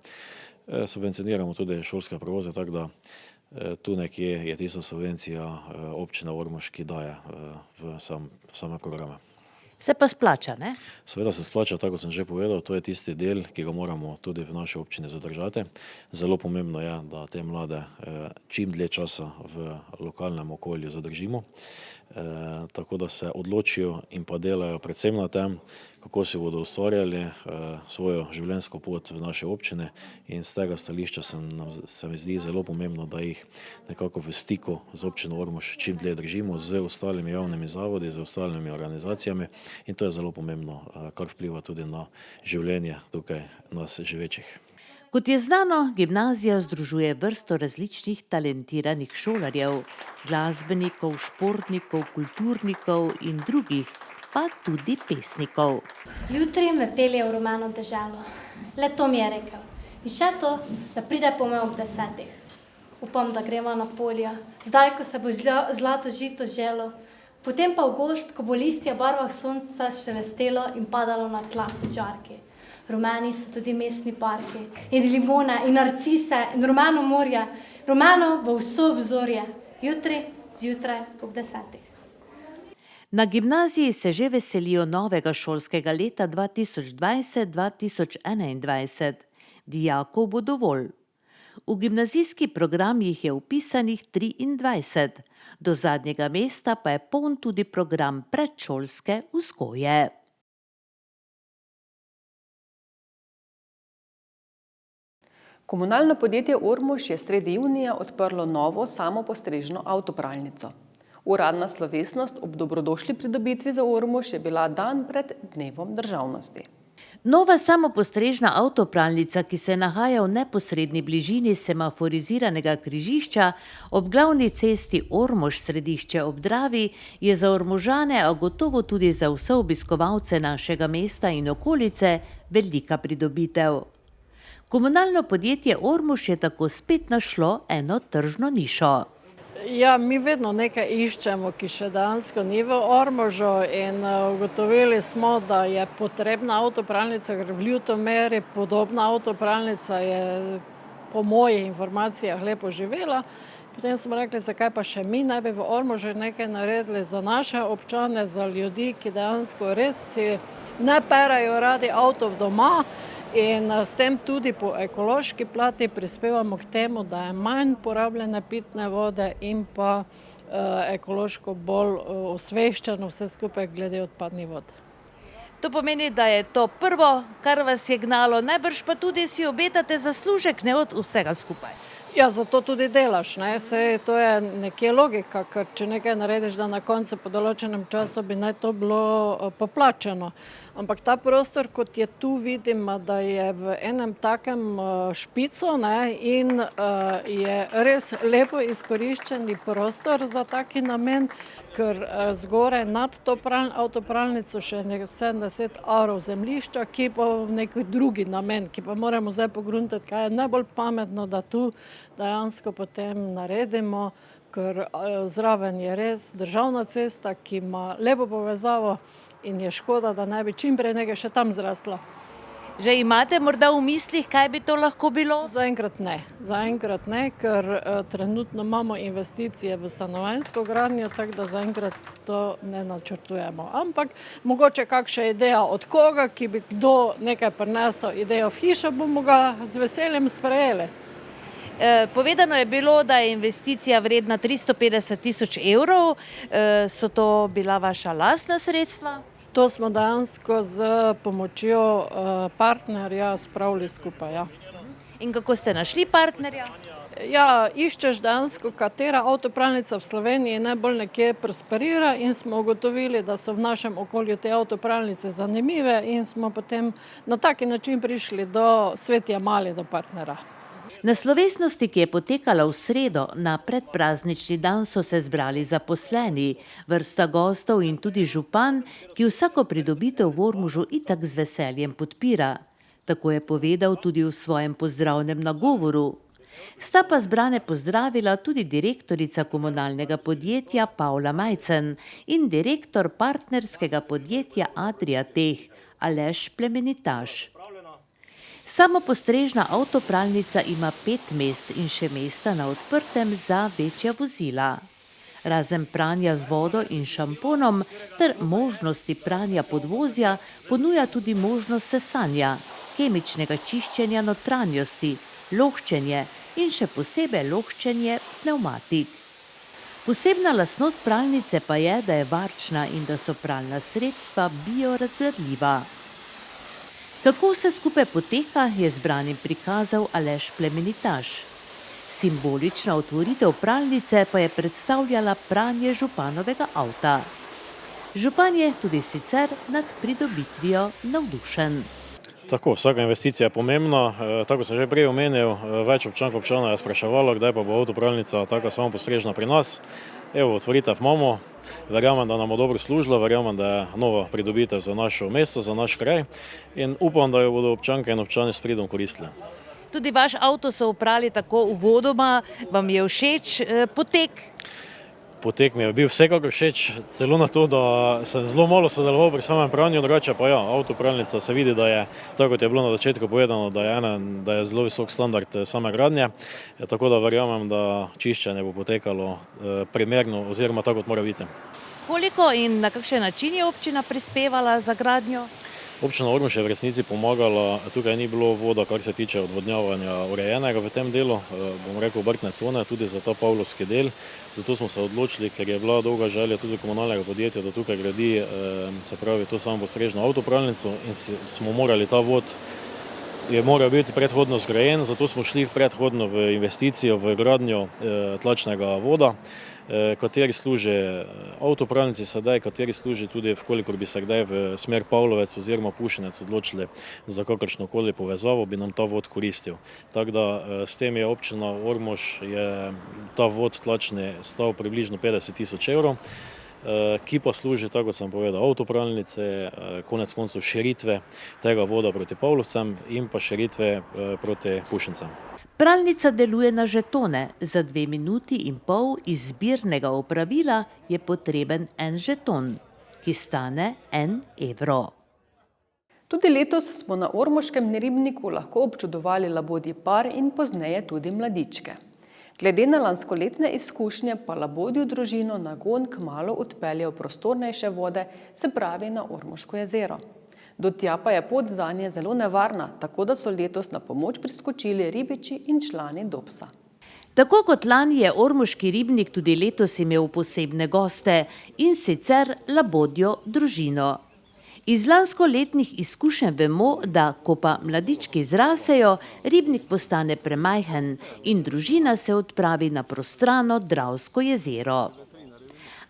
Speaker 3: Subvencioniramo tudi šolske prevoze, tako da tu nekje je tista subvencija občina Ormož, ki daje v same programe.
Speaker 2: Se pa splača, ne?
Speaker 10: Seveda se splača, tako kot sem že povedal, to je tisti del, ki ga moramo tudi v naši občini zadržati. Zelo pomembno je, da te mlade čim dlje časa v lokalnem okolju zadržimo, tako da se odločijo in pa delajo predvsem na tem, kako si bodo ustvarjali svojo življenjsko pot v naše občine, in z tega stališča se mi zdi zelo pomembno, da jih nekako v stiku z občino Ormož čim dlje držimo, z ostalimi javnimi zavodi, z ostalimi organizacijami, in to je zelo pomembno, kar vpliva tudi na življenje tukaj nas živečih.
Speaker 2: Kot je znano, gimnazija združuje vrsto različnih talentiranih šolarjev, glasbenikov, športnikov, kulturnikov in drugih, pa tudi pesnikov.
Speaker 4: Jutri me pelje v rumeno deželo. Le to mi je rekel. In še to, da pride po me ob 10. Upam, da greva na polja, zdaj, ko se bo zlato žito želo, potem pa v gost, ko bo listje v barvah sonca šelestelo in padalo na tla kot žarki. Rumeni so tudi mestni parki, in limone, in narcise, in rumeno morje. Rumeno bo vso obzorje. Jutri, zjutraj ob 10.
Speaker 2: Na gimnaziji se že veselijo novega šolskega leta 2020-2021. Dijakov bo dovolj. V gimnazijski program jih je vpisanih 23, do zadnjega mesta pa je poln tudi program predšolske vzgoje.
Speaker 1: Komunalno podjetje Ormož je sredi junija odprlo novo samopostrežno avtopralnico. Uradna slovesnost ob dobrodošli pridobitvi za Ormož je bila dan pred Dnevom državnosti.
Speaker 2: Nova samopostrežna avtopralnica, ki se nahaja v neposredni bližini semaforiziranega križišča ob glavni cesti Ormož središče ob Dravi, je za Ormožane, a gotovo tudi za vse obiskovalce našega mesta in okolice, velika pridobitev. Komunalno podjetje Ormož je tako spet našlo eno tržno nišo.
Speaker 11: Ja, mi vedno nekaj iščemo, ki še dejansko ni v Ormožu, in ugotovili smo, da je potrebna avtopralnica, ker v Ljutomeri podobna avtopralnica je po mojih informacijah lepo živela. Potem smo rekli, zakaj pa še mi ne bi v Ormožu nekaj naredili za naše občane, za ljudi, ki dejansko res si ne perajo radi avtov doma, in s tem tudi po ekološki plati prispevamo k temu, da je manj porabljene pitne vode in pa ekološko bolj osveščeno vse skupaj glede odpadnih vod.
Speaker 2: To pomeni, da je to prvo, kar vas je gnalo, najbrž pa tudi si obetate zaslužek, ne, od vsega skupaj.
Speaker 11: Ja, zato tudi delaš, ne, saj to je nekje logika, ker če nekaj narediš, da na koncu po določenem času bi naj to bilo poplačeno. Ampak ta prostor, kot je tu, vidim, da je v enem takem špicu, ne, in je res lepo izkoriščeni prostor za taki namen, ker zgoraj nad to avtopralnico še 70 arov zemljišča, ki pa v neki drugi namen, ki pa moramo zdaj pogruntati, kaj je najbolj pametno, da tu dejansko potem naredimo, ker zraven je res državna cesta, ki ima lepo povezavo in je škoda, da ne bi čim prej nekaj še tam zraslo.
Speaker 2: Že imate morda v mislih, kaj bi to lahko bilo?
Speaker 11: Zaenkrat ne, ker trenutno imamo investicije v stanovanjsko gradnjo, tako da zaenkrat to ne načrtujemo. Ampak mogoče kakšna ideja od koga, ki bi kdo nekaj prinesel idejo v hišo, bomo ga z veseljem sprejeli.
Speaker 2: Povedano je bilo, da je investicija vredna 350 000 evrov. So to bila vaša lastna sredstva?
Speaker 11: To smo dejansko z pomočjo partnerja spravili skupaj, ja.
Speaker 2: In kako ste našli partnerja?
Speaker 11: Ja, iščeš dejansko, katera avtopralnica v Sloveniji najbolj nekje prosperira, in smo ugotovili, da so v našem okolju te avtopralnice zanimive, in smo potem na taki način prišli do Svetija Mali, do partnera.
Speaker 2: Na slovesnosti, ki je potekala v sredo, na predpraznični dan, so se zbrali zaposleni, vrsta gostov in tudi župan, ki vsako pridobitev v Ormožu itak z veseljem podpira. Tako je povedal tudi v svojem pozdravnem nagovoru. Sta pa zbrane pozdravila tudi direktorica komunalnega podjetja Pavla Majcen in direktor partnerskega podjetja Adria Teh, Aleš Plemenitaš. Samopostrežna avtopralnica ima 5 mest in še mesta na odprtem za večja vozila. Razen pranja z vodo in šamponom ter možnosti pranja podvozja ponuja tudi možnost sesanja, kemičnega čiščenja notranjosti, lohčenje in še posebej lohčenje pnevmatik. Posebna lastnost pralnice pa je, da je varčna in da so pralna sredstva biorazgradljiva. Kako vse skupaj poteka, je zbranim prikazal Aleš Plemenitaš. Simbolična otvoritev pralnice pa je predstavljala pranje županovega avta. Župan je tudi sicer nad pridobitvijo navdušen.
Speaker 10: Tako, vsaka investicija je pomembna. Tako sem že prej omenil, več občanov je spraševalo, kdaj pa bo avtopralnica taka samopostrežna pri nas. Evo, otvoritev imamo, verjamem, da nam bo dobro služila, verjamem, da je nova pridobitev za našo mesto, za naš kraj in upam, da jo bodo občanke in občani s pridom koristili.
Speaker 2: Tudi vaš avto so oprali tako uvodoma, vam je všeč potek?
Speaker 10: Potek mi je bil vsekakor všeč, celo na to, da sem zelo malo sodeloval pri samem pranju, drugače pa ja, avtopralnica se vidi, da je, tako kot je bilo na začetku povedano, da je zelo visok standard same gradnje, tako da verjamem, da čiščenje bo potekalo primerno oziroma tako, kot mora biti.
Speaker 2: Koliko in na kakšen način je občina prispevala za gradnjo?
Speaker 10: Občina Ormož je v resnici pomagala, tukaj ni bilo voda, kar se tiče odvodnjavanja urejenega v tem delu, bom rekel obrtne cone, tudi za ta Pavlovski del. Zato smo se odločili, ker je bila dolga želja tudi komunalnega podjetja, da tukaj gradi, se pravi, to samopostrežno avtopralnico in smo morali ta vod, je moral biti predhodno zgrajen, zato smo šli predhodno v investicijo, v gradnjo tlačnega voda, kateri služi avtopralnici sedaj, kateri služi tudi, vkolikor bi se kdaj v smer Pavlovec oziroma Pušenec odločili za kakršnokoli povezavo, bi nam ta vod koristil. Tako da s tem je občina Ormož, je ta vod tlačni stal približno 50 000 evrov, ki pa služi, tako kot sem povedal, avtopralnice, konec koncev širitve tega voda proti Pavlovcem in pa širitve proti Pušencem.
Speaker 2: Pralnica deluje na žetone. Za 2,5 minuti iz zbirnega opravila je potreben en žeton, ki stane 1 evro.
Speaker 1: Tudi letos smo na ormoškem ribniku lahko občudovali labodji par in pozneje tudi mladičke. Glede na lanskoletne izkušnje pa labodjo družino nagon kmalu odpelje v prostornejše vode, se pravi na Ormoško jezero. Do tja pa je pot zanje zelo nevarna, tako da so letos na pomoč priskočili ribiči in člani Dobsa.
Speaker 2: Tako kot lani je ormoški ribnik tudi letos imel posebne goste in sicer labodjo družino. Iz lanskoletnih izkušenj vemo, da ko pa mladički zrasejo, ribnik postane premajhen in družina se odpravi na prostrano Dravsko jezero.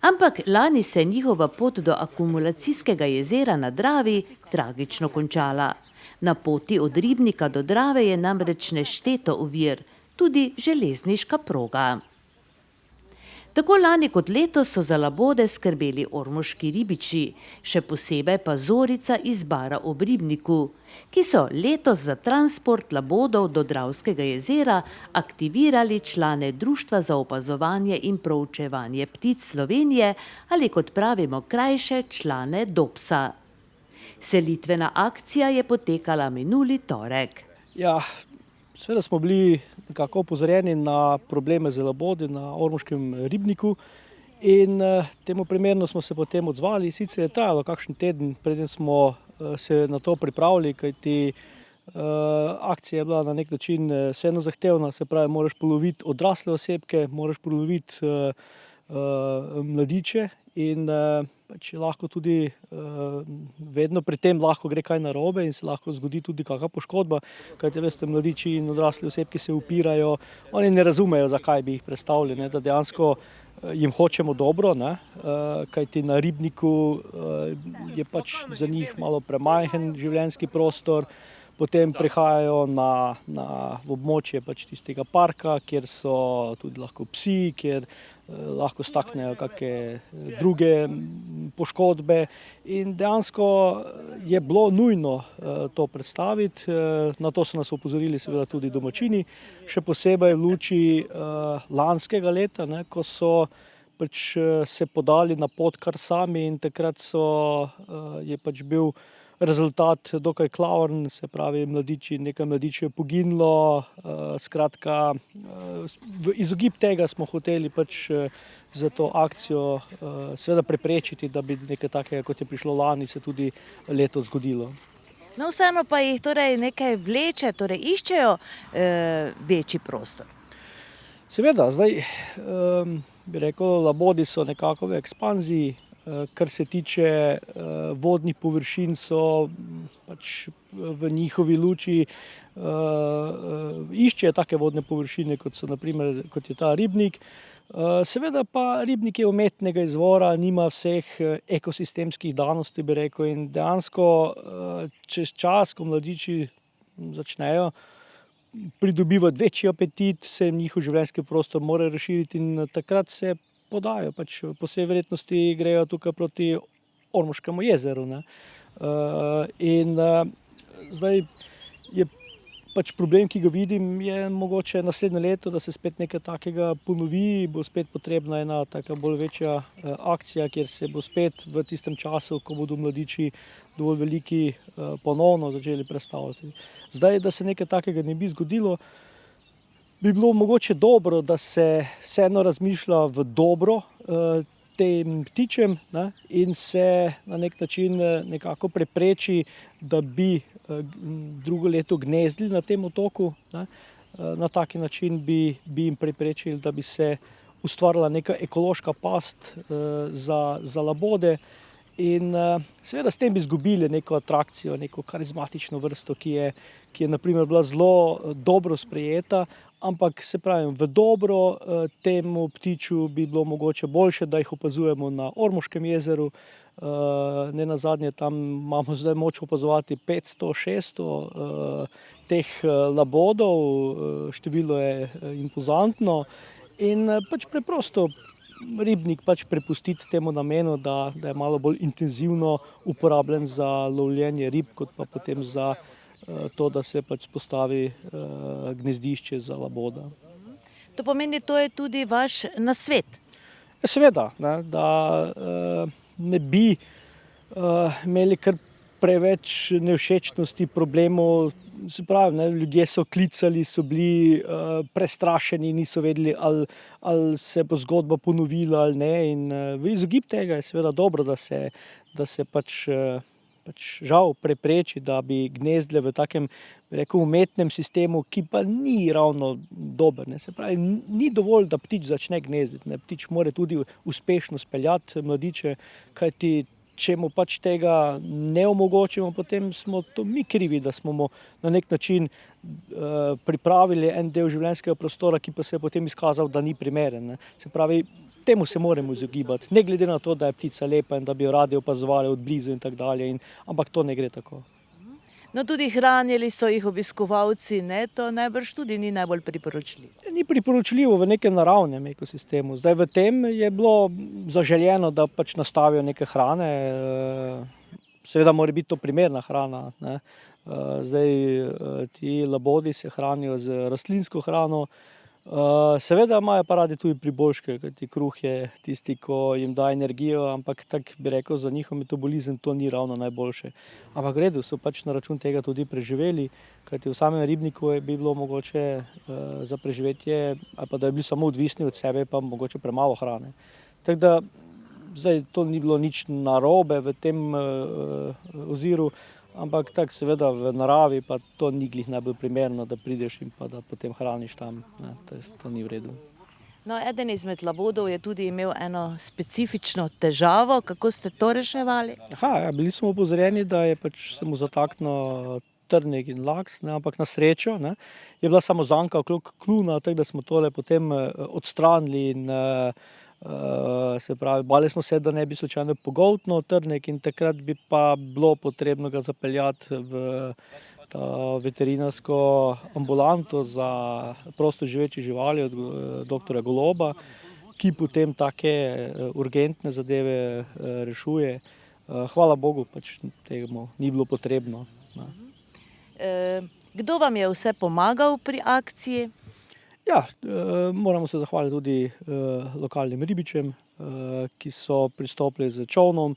Speaker 2: Ampak lani se je njihova pot do akumulacijskega jezera na Dravi tragično končala. Na poti od ribnika do Drave je namreč nešteto ovir, tudi železniška proga. Tako lani kot letos so za labode skrbeli ormoški ribiči, še posebej pa Zorica iz bara ob ribniku, ki so letos za transport labodov do Dravskega jezera aktivirali člane Društva za opazovanje in proučevanje ptic Slovenije ali, kot pravimo krajše, člane Dobsa. Selitvena akcija je potekala minuli torek.
Speaker 12: Ja, seveda smo bili nekako opozorjeni na probleme z labodi na ormoškem ribniku in temu primerno smo se potem odzvali. Sicer je trajalo kakšen teden, preden smo se na to pripravili, kajti akcija je bila na nek način vseeno zahtevna, se pravi, moraš poloviti odrasle osebke, moraš poloviti mladiče in pač lahko tudi vedno pri tem lahko gre kaj narobe in se lahko zgodi tudi kakšna poškodba, kajti veste, mladiči in odrasli osebki se upirajo, oni ne razumejo, zakaj bi jih prestavili, da dejansko jim hočemo dobro, kajti na ribniku je pač za njih malo premajhen življenjski prostor, potem prihajajo na območje pač tistega parka, kjer so tudi lahko psi, kjer lahko staknejo kakšne druge poškodbe in dejansko je bilo nujno to predstaviti. Na to so nas opozorili seveda tudi domačini, še posebej v luči lanskega leta, ko so pač se podali na pot kar sami in takrat je pač bil rezultat dokaj klavrn, se pravi nekaj mladičev je poginilo, skratka v izogib tega smo hoteli pač za to akcijo seveda preprečiti, da bi nekaj takega, kot je prišlo lani, se tudi letos zgodilo.
Speaker 2: No, vseeno pa jih torej nekaj vleče, torej iščejo večji prostor.
Speaker 12: Seveda, zdaj bi rekel, labodi so nekako v ekspanziji, kar se tiče vodnih površin, so pač v njihovi luči iščejo take vodne površine, kot je ta ribnik. Seveda pa ribnik je umetnega izvora, nima vseh ekosistemskih danosti, bi rekel, in dejansko čez čas, ko mladiči začnejo pridobivati večji apetit, se njihov življenjski prostor mora razširiti in takrat se podajo, pač po vsej verjetnosti grejo tukaj proti Ormoškemu jezeru, ne. In zdaj je pač problem, ki ga vidim, je mogoče naslednje leto, da se spet nekaj takega ponovi, bo spet potrebna ena taka bolj večja akcija, kjer se bo spet v tistem času, ko bodo mladiči dovolj veliki, ponovno začeli prestavljati. Zdaj, da se nekaj takega ne bi zgodilo, bi bilo mogoče dobro, da se vseeno razmišlja v dobro tem ptičem, ne, in se na nek način nekako prepreči, da bi drugo leto gnezdili na tem otoku, ne. Na taki način bi jim preprečili, da bi se ustvarila neka ekološka past za labode in seveda s tem bi izgubili neko atrakcijo, neko karizmatično vrsto, ki je na primer bila zelo dobro sprejeta, ampak se pravim, v dobro temu ptiču bi bilo mogoče boljše, da jih opazujemo na Ormoškem jezeru. Nenazadnje tam imamo zdaj moč opazovati 500-600 teh labodov, število je impozantno in pač preprosto ribnik pač prepustiti temu namenu, da je malo bolj intenzivno uporabljen za lovljenje rib, kot pa potem za to, da se pač postavi gnezdišče za laboda.
Speaker 2: To pomeni, to je tudi vaš nasvet.
Speaker 12: Seveda, ne, da ne bi imeli kar preveč nevšečnosti, problemov. Se pravi, ne, ljudje so klicali, so bili prestrašeni, niso vedeli, ali se bo zgodba ponovila ali ne. In v izogib tega je seveda dobro, da se pač žal prepreči, da bi gnezdile v takem, bi rekel, umetnem sistemu, ki pa ni ravno dober, ne. Se pravi, ni dovolj, da ptič začne gnezditi, ne. Ptič mora tudi uspešno speljati mladiče, kajti če mu pač tega ne omogočimo, potem smo to mi krivi, da smo mu na nek način pripravili en del življenjskega prostora, ki pa se je potem izkazal, da ni primeren, ne. Se pravi, temu se moramo izogibati, ne glede na to, da je ptica lepa in da bi jo radi opazovali od blizu in tako dalje, ampak to ne gre tako.
Speaker 2: No, tudi hranili so jih obiskovalci, ne, to najbrž tudi ni najbolj priporočljivo.
Speaker 12: Ni priporočljivo v nekem naravnem ekosistemu. Zdaj v tem je bilo zaželjeno, da pač nastavijo neke hrane, seveda mora biti to primerna hrana, ne. Zdaj ti labodi se hranijo z rastlinsko hrano, seveda imajo pa radi tudi priboljške, kajti kruh je tisti, ko jim da energijo, ampak tako bi rekel, za njihov metabolizem to ni ravno najboljše. Ampak v redu, so pač na račun tega tudi preživeli, kajti v samem ribniku bi bilo mogoče za preživetje, ali pa da bi bili samo odvisni od sebe, pa mogoče premalo hrane. Tako da zdaj to ni bilo nič narobe v tem oziru, ampak tako seveda v naravi pa to ni glih najbolj primerno, da prideš in pa da potem hraniš tam, ne, to ni v redu.
Speaker 2: No, eden izmed labodov je tudi imel eno specifično težavo, kako ste to reševali?
Speaker 12: Ja, bili smo opozorjeni, da je pač se mu zataknil trnek in laks, ne, ampak na srečo, ne, je bila samo zanka okrog kljuna, tako da smo tole potem odstranili in se pravi, bali smo se, da ne bi slučajno pogoltnil trnek in takrat bi pa bilo potrebno ga zapeljati v ta veterinarsko ambulanto za prosto živeče živali od doktorja Goloba, ki potem take urgentne zadeve rešuje. Hvala Bogu, pač temu ni bilo potrebno.
Speaker 2: Kdo vam je vse pomagal pri akciji?
Speaker 12: Ja, moramo se zahvaliti tudi lokalnim ribičem, ki so pristopili z čolnom.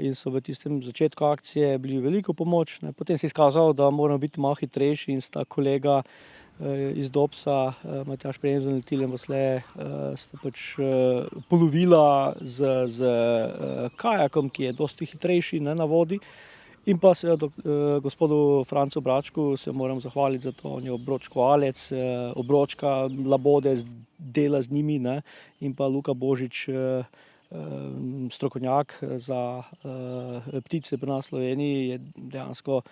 Speaker 12: in so v tistem začetku akcije bili veliko pomoč. Potem se je izkazalo, da moramo biti malo hitrejši in sta kolega iz Dobsa, Matjaž Premzl in Tilen Vasle, sta pač polovila z kajakom, ki je dosti hitrejši na vodi. In pa seveda gospodu Francu Bračku se moram zahvaliti za to, on je obročkovalec, obročka, labode dela z njimi, in pa Luka Božič, strokovnjak za ptice pri nas v Sloveniji, je dejansko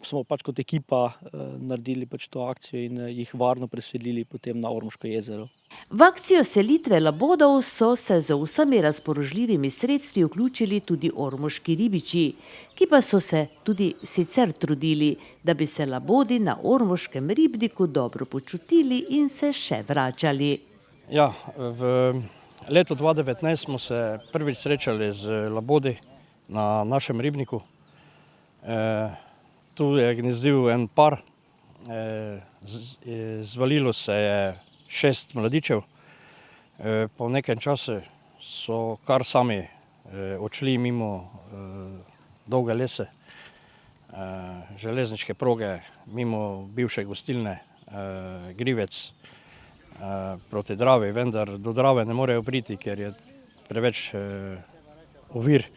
Speaker 12: smo pač kot ekipa naredili pač to akcijo in jih varno preselili potem na Ormoško jezero.
Speaker 2: V akcijo selitve labodov so se z vsemi razpoložljivimi sredstvi vključili tudi ormoški ribiči, ki pa so se tudi sicer trudili, da bi se labodi na ormoškem ribniku dobro počutili in se še vračali.
Speaker 13: Ja, v letu 2019 smo se prvič srečali z labodi na našem ribniku. Tu je gnezdil en par, zvalilo se je 6 mladičev. Po nekem času so kar sami odšli mimo dolge lese, železniške proge, mimo bivše gostilne Grivec proti Dravi, vendar do Drave ne morejo priti, ker je preveč ovir,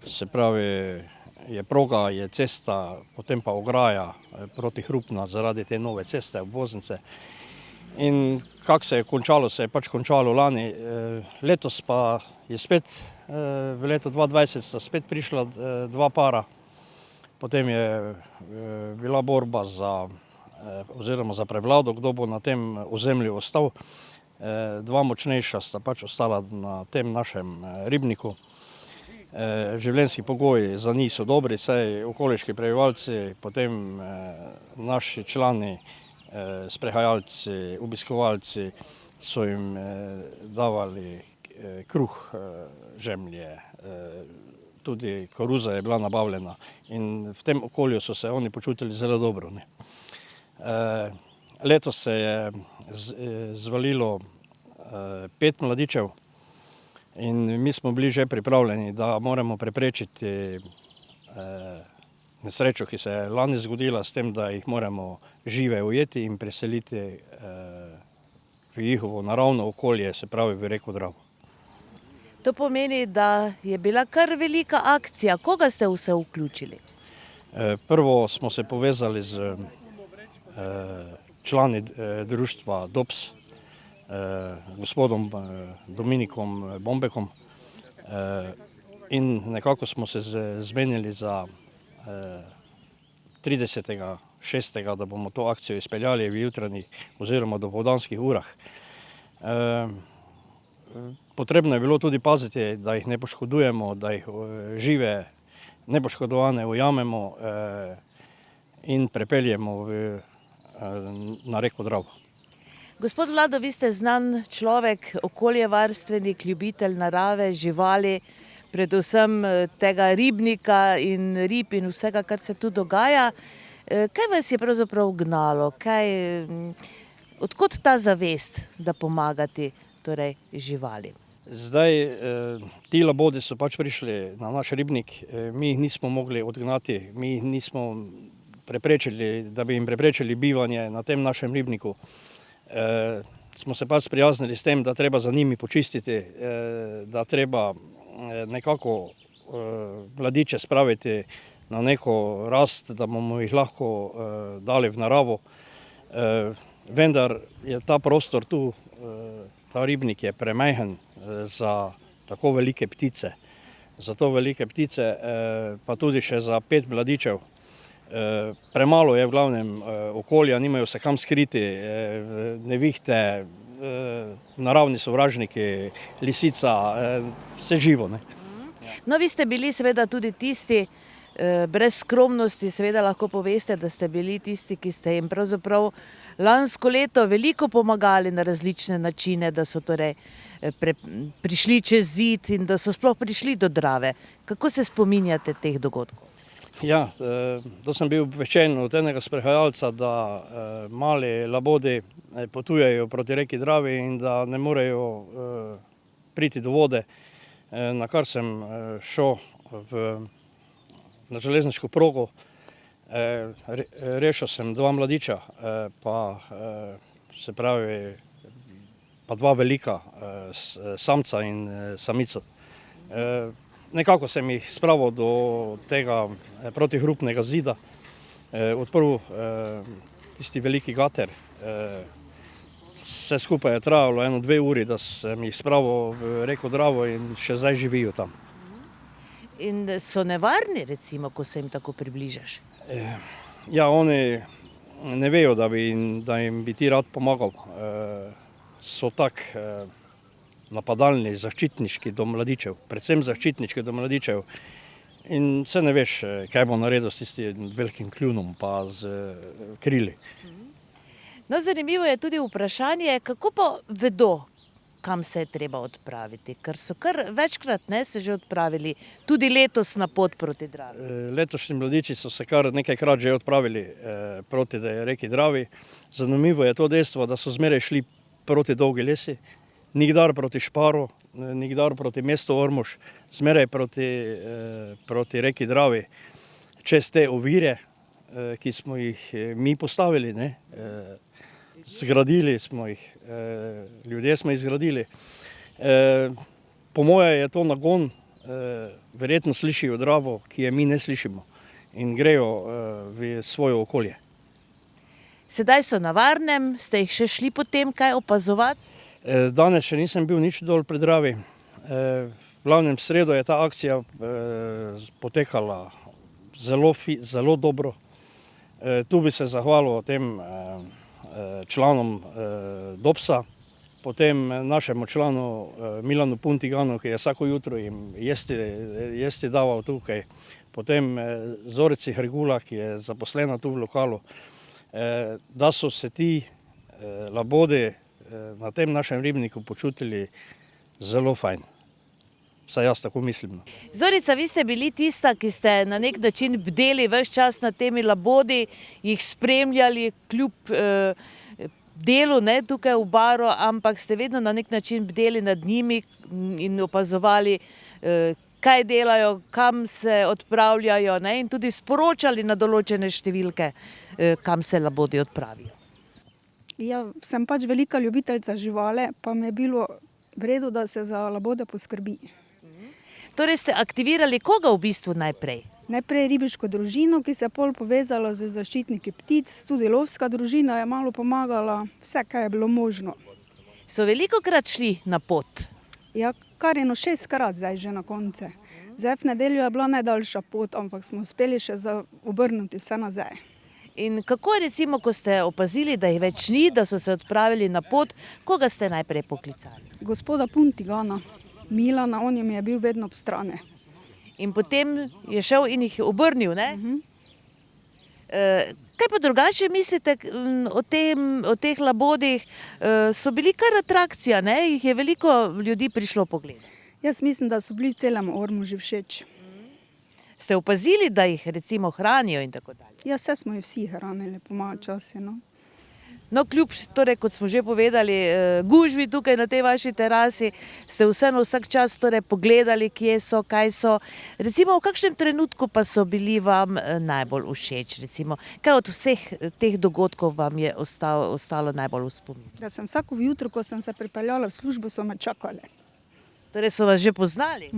Speaker 13: se pravi, je proga, je cesta, potem pa ograja protihrupna zaradi te nove ceste, obvoznice. In kako se je končalo, se je pač končalo lani. Letos pa je spet, v letu 2020 sta spet prišla 2 para. Potem je bila borba oziroma za prevlado, kdo bo na tem ozemlju ostal. 2 močnejša sta pač ostala na tem našem ribniku. Življenjski pogoji za njih so dobri, saj okoliški prebivalci, potem naši člani, sprehajalci, obiskovalci so jim davali kruh, žemlje, tudi koruza je bila nabavljena in v tem okolju so se oni počutili zelo dobro. Letos se je zvalilo 5 mladičev. In mi smo bili že pripravljeni, da moramo preprečiti nesrečo, ki se je lani zgodila, s tem, da jih moramo žive ujeti in preseliti v njihovo naravno okolje, se pravi v reko Dravo.
Speaker 2: To pomeni, da je bila kar velika akcija. Koga ste vse vključili?
Speaker 13: Prvo smo se povezali z člani društva Dobs, gospodom Dominikom Bombekom, in nekako smo se zmenili za 30.6., da bomo to akcijo izpeljali v jutranjih oziroma dopoldanskih urah. Potrebno je bilo tudi paziti, da jih ne poškodujemo, da jih žive nepoškodovane ujamemo in prepeljemo na reko Dravo.
Speaker 2: Gospod Vlado, vi ste znan človek, okoljevarstvenik, ljubitelj narave, živali, predvsem tega ribnika in rib in vsega, kar se tu dogaja. Kaj vas je pravzaprav gnalo? Odkot ta zavest, da pomagati živali?
Speaker 13: Zdaj, ti labodi so pač prišli na naš ribnik, mi jih nismo mogli odgnati, mi jih nismo preprečili, da bi jim preprečili bivanje na tem našem ribniku. Smo se pač sprijaznili s tem, da treba za njimi počistiti, da treba nekako mladiče spraviti na neko rast, da bomo jih lahko dali v naravo. Vendar je ta prostor tu, ta ribnik je premajhen za tako velike ptice. Za to velike ptice, pa tudi še za 5 mladičev. Premalo je v glavnem okolja, nimajo se kam skriti, nevihte, naravni sovražniki, lisica, vse živo.
Speaker 2: No, vi ste bili seveda tudi tisti, brez skromnosti seveda lahko poveste, da ste bili tisti, ki ste jim pravzaprav lansko leto veliko pomagali na različne načine, da so prišli čez zid in da so sploh prišli do Drave. Kako se spominjate teh dogodkov?
Speaker 13: Ja, to sem bil obveščen od enega sprehajalca, da mali labodi potujejo proti reki Dravi in da ne morejo priti do vode. na kar sem šel na železniško progo. Rešil sem 2 mladiča, pa se pravi, pa 2 velika, samca in samico. Nekako sem jih spravil do tega protihrupnega zida, odprl tisti veliki gater. Vse skupaj je trajalo 1-2 uri, da sem jih spravil v reko Dravo in še zdaj živijo tam.
Speaker 2: In so nevarni, recimo, ko se jim tako približaš?
Speaker 13: Ja, oni ne vejo, da jim bi ti rad pomagal. So tak napadalni, zaščitniški do mladičev, predvsem zaščitniški do mladičev. In se ne veš, kaj bo naredil s tistim velikim kljunom pa z krili.
Speaker 2: No, zanimivo je tudi vprašanje, kako pa vedo, kam se je treba odpraviti, ker so kar večkrat se že odpravili, tudi letos na pot proti Dravi.
Speaker 13: Letošnji mladiči so se kar nekajkrat že odpravili proti reki Dravi. Zanimivo je to dejstvo, da so zmeraj šli proti Dolgi Lesi, nikdar proti Šparu, nikdar proti mestu Ormož, zmeraj proti reki Dravi, čez te ovire, ki smo jih mi postavili, zgradili smo jih, ljudje smo jih zgradili. Po moje je to nagon, verjetno slišijo Dravo, ki je mi ne slišimo in grejo v svoje okolje.
Speaker 2: Sedaj so na varnem, ste jih še šli potem kaj opazovati?
Speaker 13: Danes še nisem bil nič dol pri Dravi. V glavnem sredo je ta akcija potekala zelo dobro. Tu bi se zahvalil tem članom DOPS-a, potem našemu članu Milanu Puntiganu, ki je vsako jutro jim jesti daval tukaj, potem Zorici Hrgula, ki je zaposlena tu v lokalu, da so se ti labodi na tem našem ribniku počutili zelo fajn. Vsaj jaz tako mislim.
Speaker 2: Zorica, vi ste bili tista, ki ste na nek način bdeli ves čas nad temi labodi, jih spremljali kljub delu tukaj v baru, ampak ste vedno na nek način bdeli nad njimi in opazovali, kaj delajo, kam se odpravljajo in tudi sporočali na določene številke, kam se labodi odpravijo.
Speaker 14: Ja, sem pač velika ljubiteljca živali, pa mi je bilo v redu, da se za labode poskrbi.
Speaker 2: Torej ste aktivirali koga v bistvu najprej?
Speaker 14: Najprej ribiško družino, ki se je pol povezala z zaščitniki ptic, tudi lovska družina je malo pomagala, vse, kaj je bilo možno.
Speaker 2: So velikokrat šli na pot?
Speaker 14: Ja, kar 6-krat zdaj že na konce. Zdaj v nedeljo je bila najdaljša pot, ampak smo uspeli še obrnuti vse nazaj.
Speaker 2: In kako recimo, ko ste opazili, da jih več ni, da so se odpravili na pot, koga ste najprej poklicali?
Speaker 14: Gospoda Puntigana, Milana, on jim je bil vedno ob strani.
Speaker 2: In potem je šel in jih obrnil, ne? Kaj pa drugače mislite o teh labodih? So bili kar atrakcija, ne? Jih je veliko ljudi prišlo pogledati.
Speaker 14: Jaz mislim, da so bili v celem Ormožu všeč.
Speaker 2: Ste opazili, da jih recimo hranijo in tako dalje?
Speaker 14: Ja, vse smo jih vsi hranili po malo časi,
Speaker 2: No, kljub, torej, kot smo že povedali, gužvi tukaj na tej vaši terasi, ste vseeno vsak čas pogledali, kje so, kaj so. Recimo, v kakšnem trenutku pa so bili vam najbolj všeč? Recimo, kaj od vseh teh dogodkov vam je ostalo najbolj v spominu?
Speaker 14: Da sem vsako jutro, ko sem se pripeljala v službo, so me čakali.
Speaker 2: Torej so vas že poznali?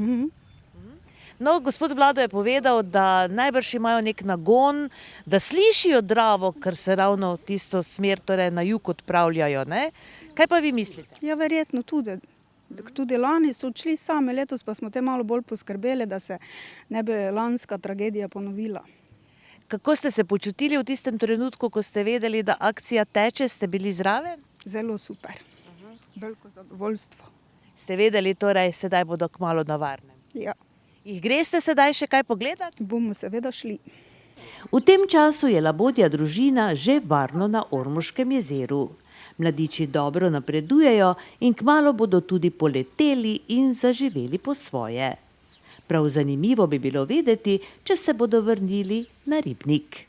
Speaker 2: No, gospod Vlado je povedal, da najbrž imajo nek nagon, da slišijo Dravo, ker se ravno v tisto smer, torej na jug odpravljajo, ne? Kaj pa vi mislite?
Speaker 14: Ja, verjetno tudi. Tudi lani so odšli sami, letos pa smo te malo bolj poskrbeli, da se ne bi lanska tragedija ponovila.
Speaker 2: Kako ste se počutili v tistem trenutku, ko ste vedeli, da akcija teče, ste bili zraven?
Speaker 14: Zelo super. Veliko zadovoljstvo.
Speaker 2: Ste vedeli, torej sedaj bodo kmalu na varnem?
Speaker 14: Ja.
Speaker 2: Jih greste sedaj še kaj pogledati?
Speaker 14: Bomo seveda šli.
Speaker 2: V tem času je labodja družina že varno na Ormoškem jezeru. Mladiči dobro napredujejo in kmalu bodo tudi poleteli in zaživeli po svoje. Prav zanimivo bi bilo vedeti, če se bodo vrnili na ribnik.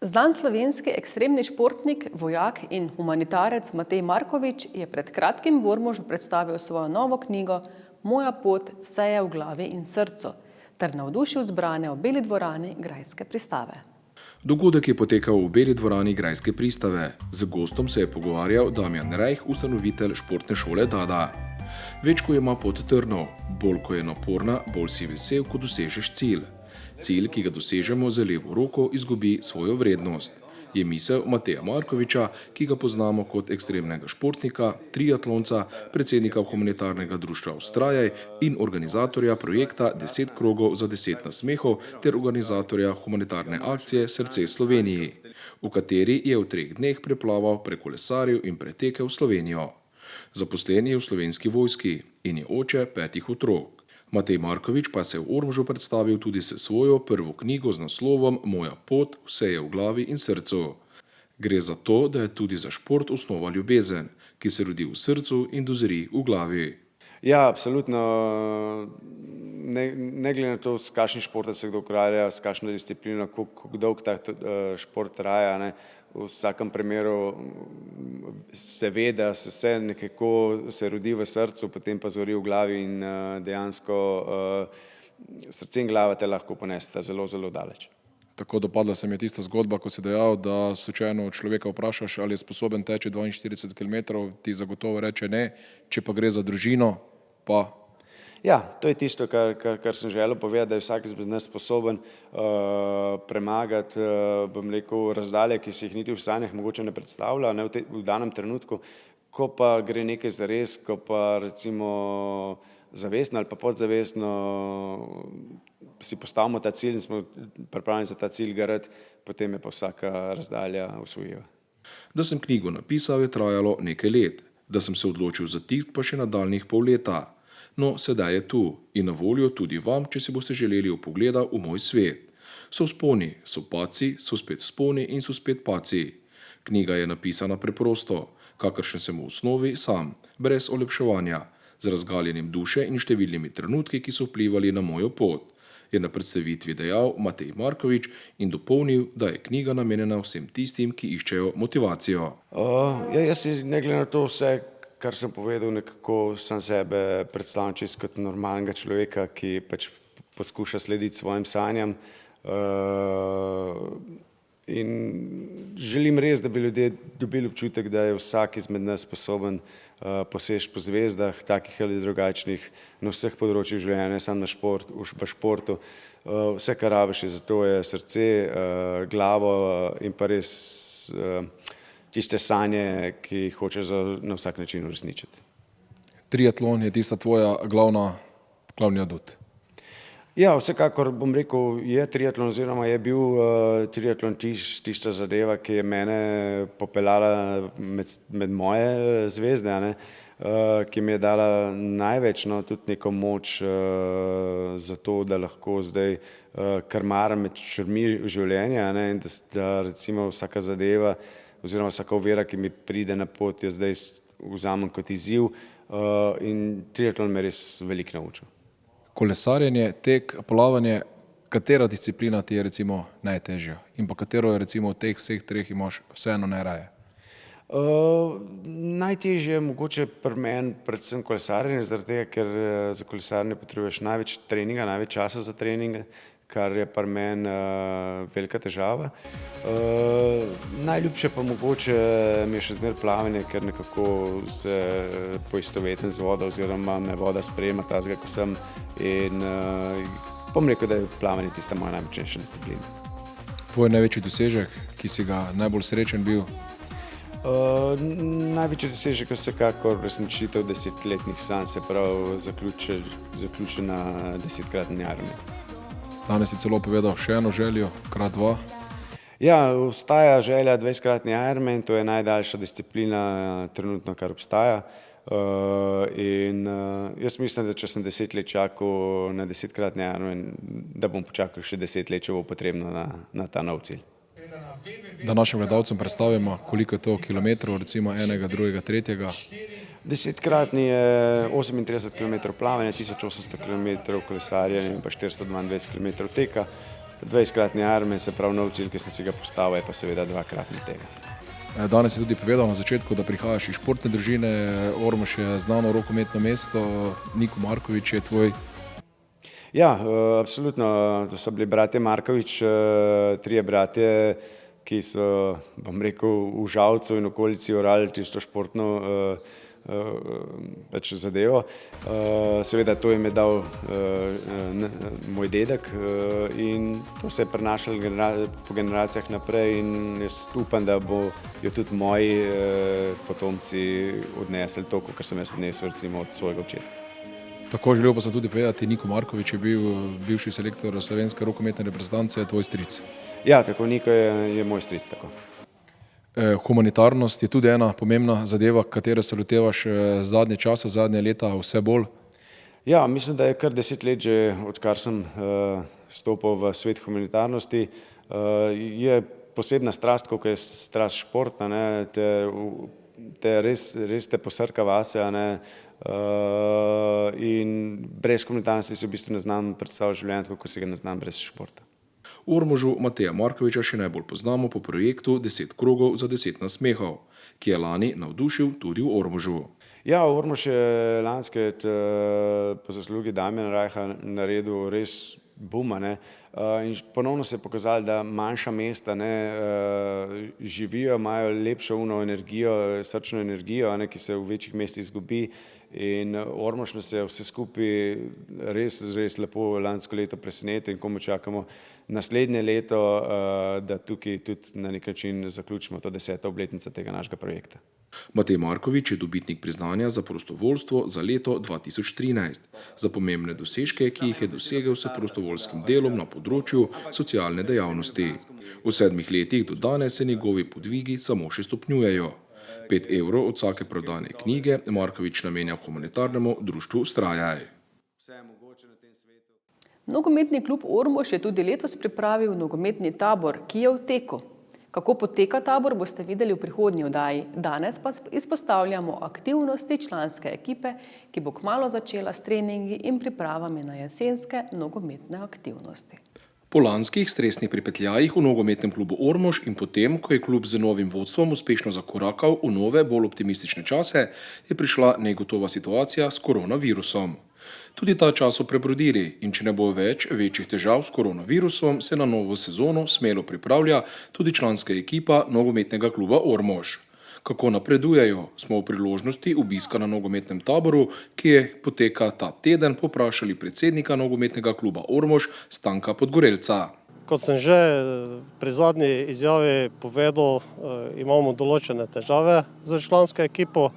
Speaker 1: Znan slovenski ekstremni športnik, vojak in humanitarec Matej Markovič je pred kratkim v Ormožu predstavil svojo novo knjigo Moja pot, vse je v glavi in srcu, ter navdušil zbrane v Beli dvorani Grajske pristave.
Speaker 15: Dogodek je potekal v Beli dvorani Grajske pristave. Z gostom se je pogovarjal Damjan Rajh, ustanovitelj športne šole Dada. Več ko ima pot trdno, bolj ko je naporna, bolj si vesel, ko dosežeš cilj. Cilj, ki ga dosežemo z levo roko, izgubi svojo vrednost. Je misel Mateja Markoviča, ki ga poznamo kot ekstremnega športnika, triatlonca, predsednika humanitarnega društva Vztrajaj in organizatorja projekta 10 krogov za 10 nasmehov ter organizatorja humanitarne akcije Srce Sloveniji, v kateri je v 3 dneh preplaval, prekolesaril in pretekel Slovenijo. Zaposlen je v Slovenski vojski in je oče 5 otrok. Matej Markovič pa se je v Ormožu predstavil tudi s svojo prvo knjigo z naslovom Moja pot, vse je v glavi in srcu. Gre za to, da je tudi za šport osnova ljubezen, ki se rodi v srcu in dozri v glavi.
Speaker 16: Ja, absolutno. Ne glede na to, s kakšnim športom se kdo ukvarja, s kakšno disciplino, kako dolg ta šport traja, ne. V vsakem primeru se ve, da se vse nekako se rodi v srcu, potem pa zori v glavi in dejansko srce in glava te lahko ponesta zelo, zelo daleč.
Speaker 15: Tako dopadla se mi je tista zgodba, ko si dejal, da slučajno človeka vprašaš, ali je sposoben teči 42 km, ti zagotovo reče ne, če pa gre za družino, pa...
Speaker 16: Ja, to je tisto, kar sem želel povedati, da je vsak izmed nas sposoben premagati, bom rekel, razdalje, ki si jih niti v sanjah mogoče ne predstavlja, ne, v danem trenutku, ko pa gre nekaj zares, ko pa recimo zavestno ali pa podzavestno si postavimo ta cilj in smo pripravljeni za ta cilj garati, potem je pa vsaka razdalja osvojiva.
Speaker 15: Da sem knjigo napisal, je trajalo nekaj let, da sem se odločil za tisk, pa še nadaljnjih pol leta. No, sedaj je tu in na voljo tudi vam, če si boste želeli vpogleda v moj svet. So vzponi, so padci, so spet vzponi in so spet padci. Knjiga je napisana preprosto, kakršen sem v osnovi sam, brez olepševanja, z razgaljenjem duše in številnimi trenutki, ki so vplivali na mojo pot, je na predstavitvi dejal Matej Markovič in dopolnil, da je knjiga namenjena vsem tistim, ki iščejo motivacijo.
Speaker 16: Jaz si ne glede na to vse, kar sem povedal, nekako sam sebe predstavljam čisto kot normalnega človeka, ki pač poskuša slediti svojim sanjam. In želim res, da bi ljudje dobili občutek, da je vsak izmed nas sposoben poseči po zvezdah, takih ali drugačnih, na vseh področjih življenja, ne samo v športu. Vse, kar rabiš, je za to je srce, glavo in pa res tiste sanje, ki jih hočeš na vsak način uresničiti.
Speaker 15: Triatlon je tista tvoja glavni adut.
Speaker 16: Ja, vsekakor bom rekel, je triatlon oziroma je bil triatlon tista zadeva, ki je mene popeljala med moje zvezde, ne, ki mi je dala največ, no, tudi neko moč za to, da lahko zdaj krmarim med črmi življenja, ne, in da recimo vsaka zadeva oziroma vsaka ovira, ki mi pride na pot, jo zdaj vzamem kot izziv in triatlon me res veliko naučil.
Speaker 15: Kolesarjenje, tek, plavanje, katera disciplina ti je recimo najtežja in pa katero je recimo od teh vseh 3 imaš vseeno najraje?
Speaker 16: Najtežje je mogoče pri meni predvsem kolesarjenje, zaradi tega, ker za kolesarjenje potrebuješ največ treninga, največ časa za treninge, kar je pri meni velika težava. Najljubše pa mogoče mi je še zmeraj plavanje, ker nekako se poistovetim z vodo oziroma me voda sprejema takega, ko sem, in bom rekel, da je plavanje tista moja najmočnejša disciplina.
Speaker 15: Tvoj največji dosežek, ki si ga najbolj srečen bil?
Speaker 16: Največji dosežek je vsekakor uresničitev 10-letnih sanj, se pravi zaključena 10-kratni Ironman.
Speaker 15: Danes si celo povedal še eno željo, krat 2.
Speaker 16: Ja, obstaja želja 20-kratni Ironman, to je najdaljša disciplina trenutno, kar obstaja. In jaz mislim, da če sem 10 let čakal na 10-kratni Ironman, da bom počakal še 10 let, če bo potrebno na ta nov cilj.
Speaker 15: Da našim gledalcem predstavimo, koliko je to kilometrov, recimo enega, drugega, tretjega.
Speaker 16: 10-kratni je 38 km plavanja, 1800 km kolesarjenja in pa 422 km teka. 20-kratni Ironman, se pravi nov cilj, ki sem si ga postavil, je pa seveda 2-kratni tega.
Speaker 15: Danes si tudi povedal na začetku, da prihajaš iz športne družine. Ormož je znano rokometno mesto. Niko Markovič je tvoj.
Speaker 16: Ja, absolutno. To so bili bratje Markovič, trije bratje, ki so, bom rekel, v Žalcu in okolici orali čisto športno zadevo. Seveda to jim je dal moj dedek in to se je prenašalo po generacijah naprej in jaz upam, da bojo tudi moji potomci odnesli to, kar sem jaz odnesel recimo od svojega očeta.
Speaker 15: Tako želel pa sem tudi povedati, Niko Markovič je bil bivši selektor slovenske rokometne reprezentance, tvoj stric.
Speaker 16: Ja, tako Niko je moj stric, tako.
Speaker 15: Humanitarnost je tudi ena pomembna zadeva, katero se lotevaš zadnje čase, zadnje leta vse bolj.
Speaker 16: Ja, mislim, da je kar 10 let že, odkar sem stopil v svet humanitarnosti. Je posebna strast, kot je strast športa, ne, res te posrka vase, ne, in brez humanitarnosti si v bistvu ne znam predstavljati življenja, tako kot si ga ne znam brez športa.
Speaker 15: V Ormožu Mateja Markoviča še najbolj poznamo po projektu 10 krogov za 10 nasmehov, ki je lani navdušil tudi v Ormožu.
Speaker 16: Ja, Ormož je lansko po zaslugi Damjana Rajha naredil res buma, ne. In ponovno se je pokazalo, da manjša mesta živijo, imajo lepšo energijo, srčno energijo, ki se v večjih mestih izgubi. In Ormož nas je vse skupaj res lepo lansko leto presenetil in komaj čakamo naslednje leto, da tukaj tudi na nek način zaključimo to 10. obletnico tega našega projekta.
Speaker 15: Matej Markovič je dobitnik priznanja za prostovoljstvo za leto 2013, za pomembne dosežke, ki jih je dosegel s prostovoljskim delom na področju socialne dejavnosti. V 7 letih do danes se njegovi podvigi samo še stopnjujejo. 5 evrov od vsake prodane knjige Markovič namenja humanitarnemu društvu Vztrajaj.
Speaker 1: Nogometni klub Ormož je tudi letos pripravil nogometni tabor, ki je v teku. Kako poteka tabor, boste videli v prihodnji oddaji. Danes pa izpostavljamo aktivnosti članske ekipe, ki bo kmalu začela s treningi in pripravami na jesenske nogometne aktivnosti.
Speaker 15: Po lanskih stresnih pripetljajih v nogometnem klubu Ormož in potem, ko je klub z novim vodstvom uspešno zakorakal v nove, bolj optimistične čase, je prišla negotova situacija s koronavirusom. Tudi ta čas so prebrodili in če ne bo več večjih težav s koronavirusom, se na novo sezono smelo pripravlja tudi članska ekipa nogometnega kluba Ormož. Kako napredujejo, smo v priložnosti obiska na nogometnem taboru, ki je poteka ta teden, poprašali predsednika nogometnega kluba Ormož Stanka Podgorelca.
Speaker 17: Kot sem že pri zadnji izjavi povedal, imamo določene težave za člansko ekipo,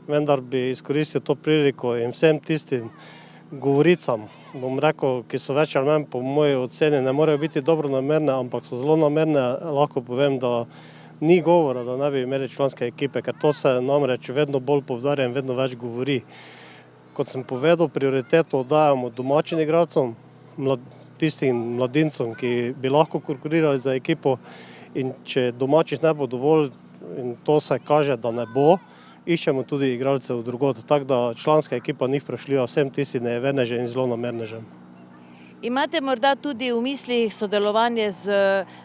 Speaker 17: vendar bi izkoristil to priliko in vsem tistim govoricam, bom rekel, ki so več ali manj po moji oceni ne morejo biti dobronamerne, ampak so zelo namerne, lahko povem, da ni govora, da ne bi imeli članske ekipe, ker to se namreč vedno bolj poudarja in vedno več govori. Kot sem povedal, prioriteto dajemo domačim igralcem, tistim mladincem, ki bi lahko konkurirali za ekipo, in če domačih ne bo dovolj, in to se kaže, da ne bo, iščemo tudi igralce v drugod, tako da članska ekipa ni vprašljiva vsem tistim nevernežem in zelo namernežem.
Speaker 2: Imate morda tudi v mislih sodelovanje z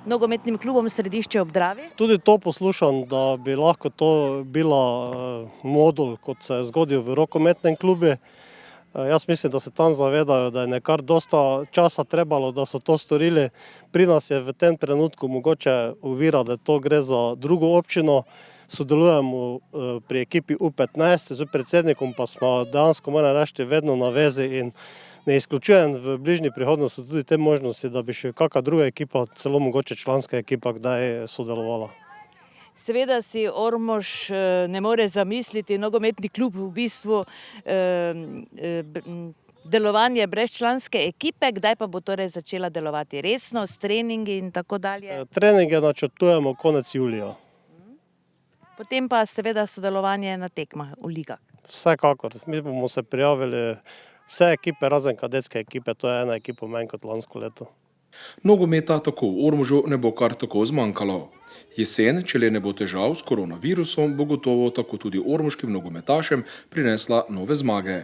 Speaker 2: nogometnim klubom Središče ob Dravi?
Speaker 17: Tudi to poslušam, da bi lahko to bila modul, kot se je zgodil v rokometnem klubu. Jaz mislim, da se tam zavedajo, da je nekar dosta časa trebalo, da so to storili. Pri nas je v tem trenutku mogoče ovira, da to gre za drugo občino. Sodelujemo pri ekipi U15, z predsednikom pa smo dejansko, moram reči, vedno na vezi in ne izključujem v bližnji prihodnosti tudi te možnosti, da bi še kakšna druga ekipa, celo mogoče članska ekipa, kdaj sodelovala.
Speaker 2: Seveda si Ormož ne more zamisliti nogometni klub v bistvu delovanje brez članske ekipe, kdaj pa bo torej začela delovati resno, s treningi in tako dalje?
Speaker 17: Treninge načrtujemo konec julija.
Speaker 2: Potem pa seveda sodelovanje na tekmah v ligah.
Speaker 17: Vsekakor, mi bomo se prijavili vse ekipe, razen kadetske ekipe, to je ena ekipa manj kot lansko leto.
Speaker 15: Nogometa tako v Ormožu ne bo kar tako zmanjkalo. Jesen, če le ne bo težav s koronavirusom, bo gotovo tako tudi ormoškim nogometašem prinesla nove zmage.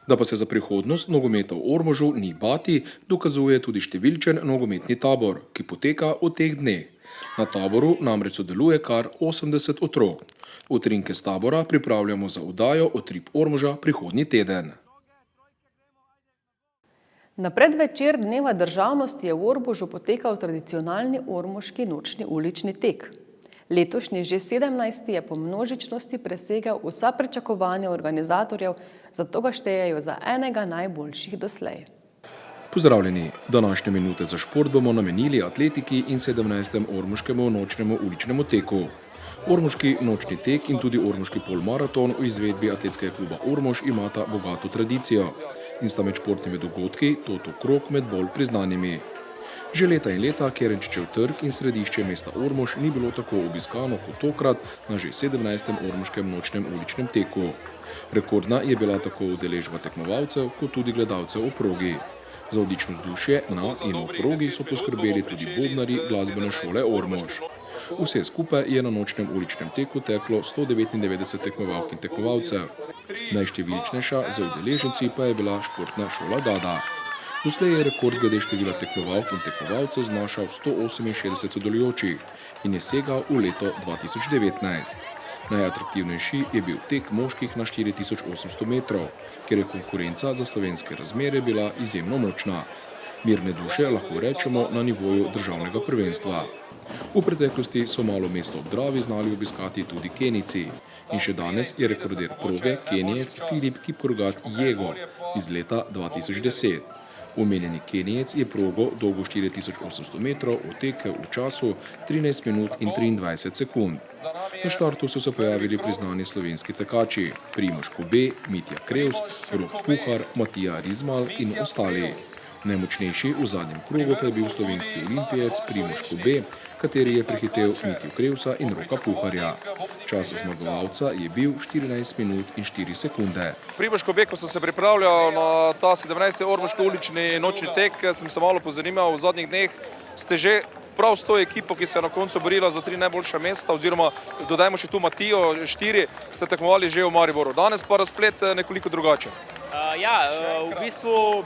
Speaker 15: Da pa se za prihodnost nogometa v Ormožu ni bati, dokazuje tudi številčen nogometni tabor, ki poteka v teh dneh. Na taboru namreč sodeluje kar 80 otrok. Utrinke s tabora pripravljamo za oddajo Utrip Ormoža prihodnji teden.
Speaker 1: Na predvečer Dneva državnosti je v Ormožu potekal tradicionalni ormoški nočni ulični tek. Letošnji že 17. je po množičnosti presegel vsa pričakovanja organizatorjev, zato ga štejejo za enega najboljših doslej.
Speaker 15: Pozdravljeni, današnje minute za šport bomo namenili atletiki in 17. ormoškemu nočnemu uličnemu teku. Ormoški nočni tek in tudi ormoški polmaraton v izvedbi atletskega kluba Ormož imata bogato tradicijo in sta med športnimi dogodki Toto krog med bolj priznanimi. Že leta in leta Kerenčičev trg in središče mesta Ormož ni bilo tako obiskano kot tokrat na že 17. ormoškem nočnem uličnem teku. Rekordna je bila tako udeležba tekmovalcev kot tudi gledalcev v progi. Za odlično vzdušje na in v progi so poskrbeli tudi bobnarji glasbene šole Ormož. Vse skupaj je na nočnem uličnem teku teklo 199 tekmovalk in tekmovalcev. Najštevilčnejša za udeleženci pa je bila športna šola Dada. Doslej je rekord glede števila tekmovalk in tekmovalcev znašal 168 sodelujočih in je segal v leto 2019. Najatraktivnejši je bil tek moških na 4800 metrov, ker je konkurenca za slovenske razmere bila izjemno močna. Mirne duše lahko rečemo na nivoju državnega prvenstva. V preteklosti so malo mesto ob Dravi znali obiskati tudi Kenijci in še danes je rekorder proge Kenijec Filip Kipkurgat Jego iz leta 2010. Omenjeni Kenijec je progo dolgo 4800 metrov otekel v času 13 minut in 23 sekund. Na štartu so se pojavili priznani slovenski tekači Primož Kobe, Mitja Krevs, Rok Puhar, Matija Rizmal in ostali. Najmočnejši v zadnjem krogu pa je bil slovenski olimpijec Primož Kobe, kateri je prehitel Mitju Krevsa in Roka Puharja. Čas zmagovalca je bil 14 minut in 4 sekunde.
Speaker 18: Primož Kobe, ko sem se pripravljal na ta 17. ormoški ulični nočni tek, sem se malo pozanimal. V zadnjih dneh ste že prav s to ekipo, ki se je na koncu borila za 3 najboljša mesta, oziroma dodajmo še tu Matijo, 4, ste tekmovali že v Mariboru. Danes pa razplet nekoliko drugačen.
Speaker 19: V bistvu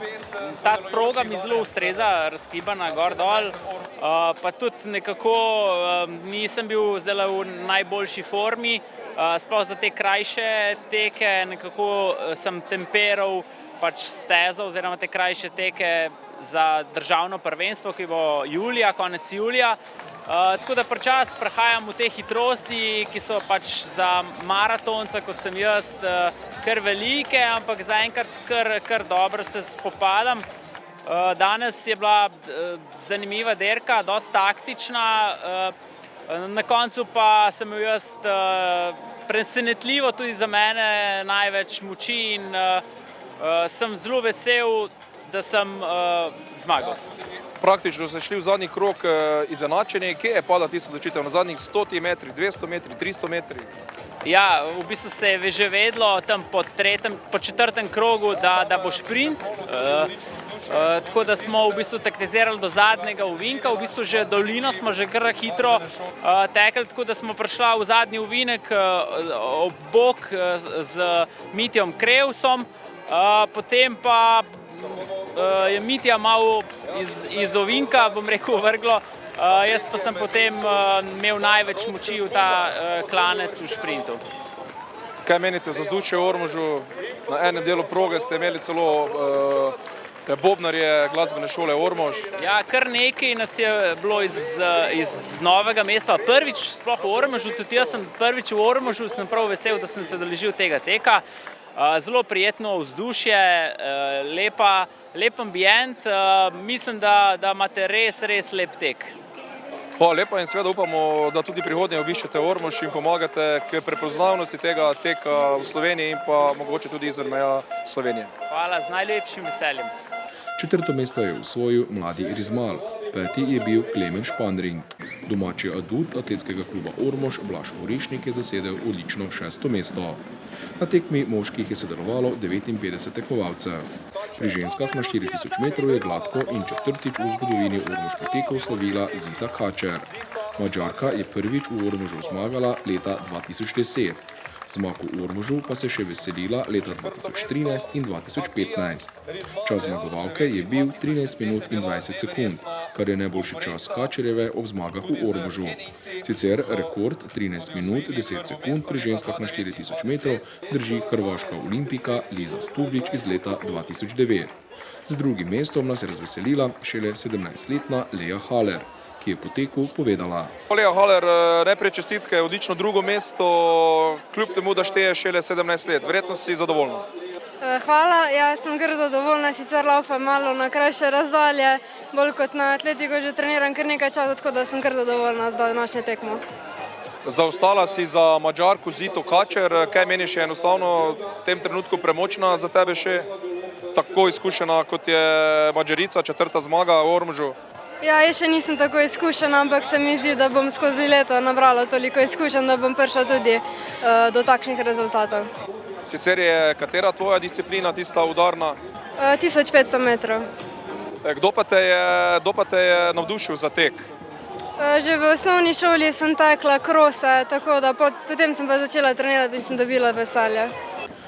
Speaker 19: ta proga mi zelo ustreza, razkibana gor dol, pa tudi nekako nisem bil zdaj v najboljši formi, sploh za te krajše teke, nekako sem temperal pač stezo oziroma te krajše teke za državno prvenstvo, ki bo julija, konec julija. Tako da počas prehajam v te hitrosti, ki so pač za maratonca, kot sem jaz, kar velike, ampak zaenkrat kar dobro se spopadam. Danes je bila zanimiva dirka, dosti taktična, na koncu pa sem imel jaz presenetljivo tudi za mene največ moči in sem zelo vesel, da sem zmagal.
Speaker 18: Praktično ste šli v zadnji krog izenačeni. Kje je padla tista odločitev? Na zadnjih 100 metrih, 200 metrih, 300 metrih?
Speaker 19: Ja, v bistvu se je že vedlo tam po četrtem krogu, da bo šprint. Tako da smo v bistvu taktizirali do zadnjega ovinka. V bistvu že dolino smo že kar hitro tekli, tako da smo prišla v zadnji ovinek ob bok z Mitjom Krevsom. Potem pa je Mitja malo iz ovinka, bom rekel, vrglo. Jaz pa sem potem imel največ moči v ta klanec v šprintu.
Speaker 18: Kaj menite za vzdušje v Ormožu? Na enem delu proge ste imeli celo bobnarje glasbene šole Ormož.
Speaker 19: Ja, kar nekaj nas je bilo iz Novega mesta. Prvič sploh v Ormožu, tudi jaz sem prvič v Ormožu, sem prav vesel, da sem se udeležil tega teka. Zelo prijetno vzdušje, lep ambient, mislim, da imate res lep tek.
Speaker 18: Hvala lepa in seveda upamo, da tudi prihodnje obiščete Ormož in pomagate k prepoznavnosti tega teka v Sloveniji in pa mogoče tudi izven meja Slovenije.
Speaker 19: Hvala, z najlepšim veseljem.
Speaker 15: Četrto mesto je osvojil mladi Rizmal, peti je bil Klemen Španring. Domači adut atletskega kluba Ormož Blaž Orešnik je zasedel odlično 6. mesto. Na tekmi moških je sodelovalo 59 tekmovalcev. Pri ženskah na 4000 metrov je gladko in četrtič v zgodovini ormoških tekov slavila Zita Kačer. Madžarka je prvič v Ormožu zmagala leta 2010. Zmag v Ormožu pa se še veselila leta 2013 in 2015. Čas zmagovalke je bil 13 minut in 20 sekund, kar je najboljši čas Kačerjeve ob zmagah v Ormožu. Sicer rekord 13 minut 10 sekund pri ženskah na 4000 metrov drži hrvaška olimpika Liza Stubič iz leta 2009. Z drugim mestom nas je razveselila šele 17-letna Lea Haller, ki je po teku povedala.
Speaker 18: Lea Haller, najprej čestitke, odlično drugo mesto, kljub temu, da šteje šele 17 let. Verjetno si zadovoljna.
Speaker 20: Hvala, jaz sem kar zadovoljna, sicer laufam malo na krajše razdalje, bolj kot na atletiko že treniram kar nekaj časa, tako da sem kar zadovoljna z današnjo tekmo.
Speaker 18: Zaostala si za Mađarko Zito Kačer, kaj meniš, je enostavno v tem trenutku premočna za tebe še? Tako izkušena, kot je Mađarica, 4. zmaga v Ormožu?
Speaker 20: Ja, jaz še nisem tako izkušena, ampak se mi zdi, da bom skozi leto nabrala toliko izkušenj, da bom prišla tudi do takšnih rezultatov.
Speaker 18: Sicer je katera tvoja disciplina, tista udarna?
Speaker 20: 1500 metrov.
Speaker 18: Kdo pa te je navdušil za tek?
Speaker 20: Že v osnovni šoli sem tekla krose, tako da potem sem pa začela trenirati in sem dobila veselje.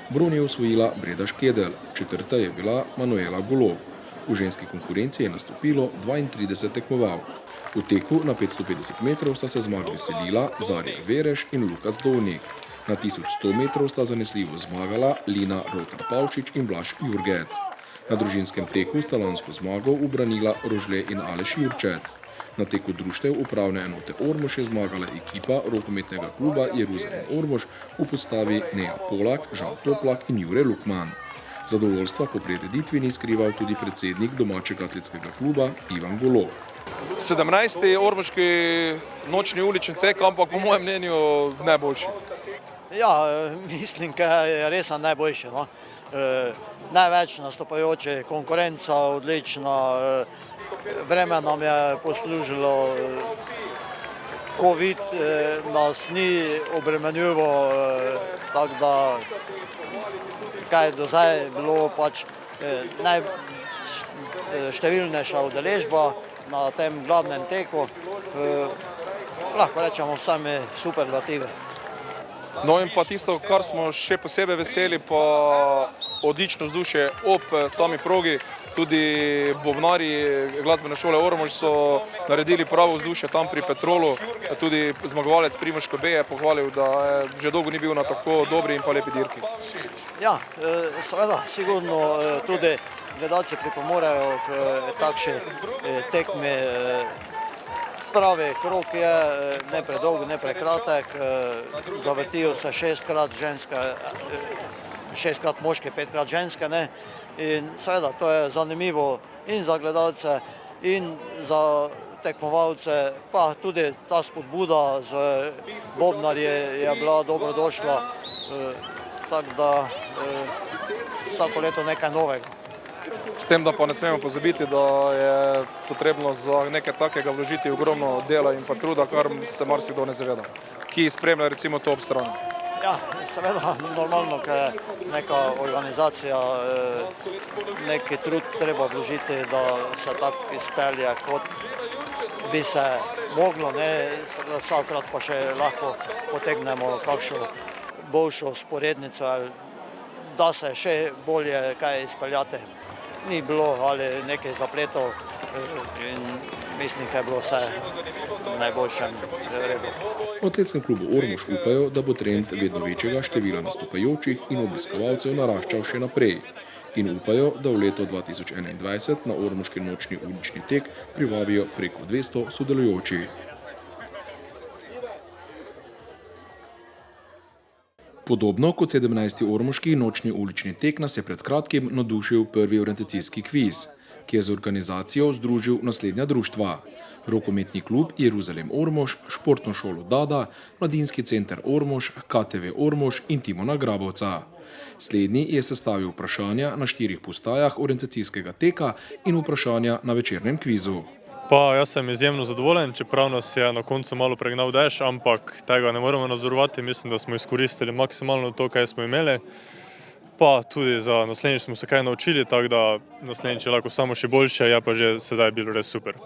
Speaker 15: Bron je osvojila Breda Škedel, 4. je bila Manuela Golob. V ženski konkurenci je nastopilo 32 tekmovalk. V teku na 550 metrov sta se zmag veselila Zarja Vereš in Lukas Dovnik. Na 1100 metrov sta zanesljivo zmagala Lina Rotar-Pavšič in Blaž Jurgec. Na družinskem teku sta lansko zmago ubranila Rožle in Aleš Jurčec. Na teku društev upravne enote Ormož je zmagala ekipa rokometnega kluba Jeruzalem Ormož v podstavi Neja Polak, Žan Toplak in Jure Lukman. Zadovoljstva po prireditvi ni skrival tudi predsednik domačega atletskega kluba Ivan Golob.
Speaker 18: 17. ormoški nočni ulični tek, ampak po mojem mnenju najboljši.
Speaker 21: Ja, mislim, da je res najboljši. No. Največ nastopajoče, konkurenca odlična, vreme nam je poslužilo, COVID nas ni obremenjujo, tako da kaj do zdaj je bilo pač najštevilnejša udeležba na tem glavnem teku, lahko rečemo sami superlative.
Speaker 18: No in pa tisto, kar smo še posebej veseli, pa odlično vzdušje ob sami progi. Tudi bobnari glasbene šole Ormož so naredili pravo vzdušje tam pri Petrolu. Tudi zmagovalec Primož Kobe je pohvalil, da že dolgo ni bil na tako dobri in pa lepi dirki.
Speaker 21: Ja, seveda, sigurno tudi gledalci pripomorejo k takšni tekmi. Pravi krog je ne predolg, ne prekratek, zavrtijo se 6-krat ženske, 6-krat moške, 5-krat ženske. Ne? In seveda, to je zanimivo in za gledalce, in za tekmovalce, pa tudi ta spodbuda z bobnarji je bila dobrodošla, tako da vsako leto nekaj novega.
Speaker 18: S tem, da pa ne smemo pozabiti, da je potrebno za nekaj takega vložiti ogromno dela in pa truda, kar se marsikdo ne zaveda, ki spremlja recimo to ob strani.
Speaker 21: Ja, seveda, normalno, ker je neka organizacija, neki trud treba vložiti, da se tako izpelje, kot bi se moglo, ne, vsakrat pa še lahko potegnemo kakšno boljšo sporednico, da se še bolje kaj izpeljati. Ni bilo ali nekaj zapletov in mislim, da je bilo vse v najboljšem redu.
Speaker 15: V atletskem klubu Ormož upajo, da bo trend vedno večjega števila nastopajočih in obiskovalcev naraščal še naprej. In upajo, da v letu 2021 na ormoški nočni ulični tek privabijo preko 200 sodelujočih. Podobno kot 17. ormoški nočni ulični tek nas je pred kratkim navdušil prvi orientacijski kviz, ki je z organizacijo združil naslednja društva: rokometni klub Jeruzalem Ormož, športno šolo Dada, mladinski center Ormož, KTV Ormož in Timona Grabovca. Slednji je sestavil vprašanja na 4 postajah orientacijskega teka in vprašanja na večernem kvizu.
Speaker 22: Pa jaz sem izjemno zadovoljen, čeprav nas je na koncu malo pregnal dež, ampak tega ne moremo nadzorovati. Mislim, da smo izkoristili maksimalno to, kaj smo imeli. Pa tudi za naslednjič smo se kaj naučili, tako da naslednjič je lahko samo še boljše, je pa že sedaj bilo res super.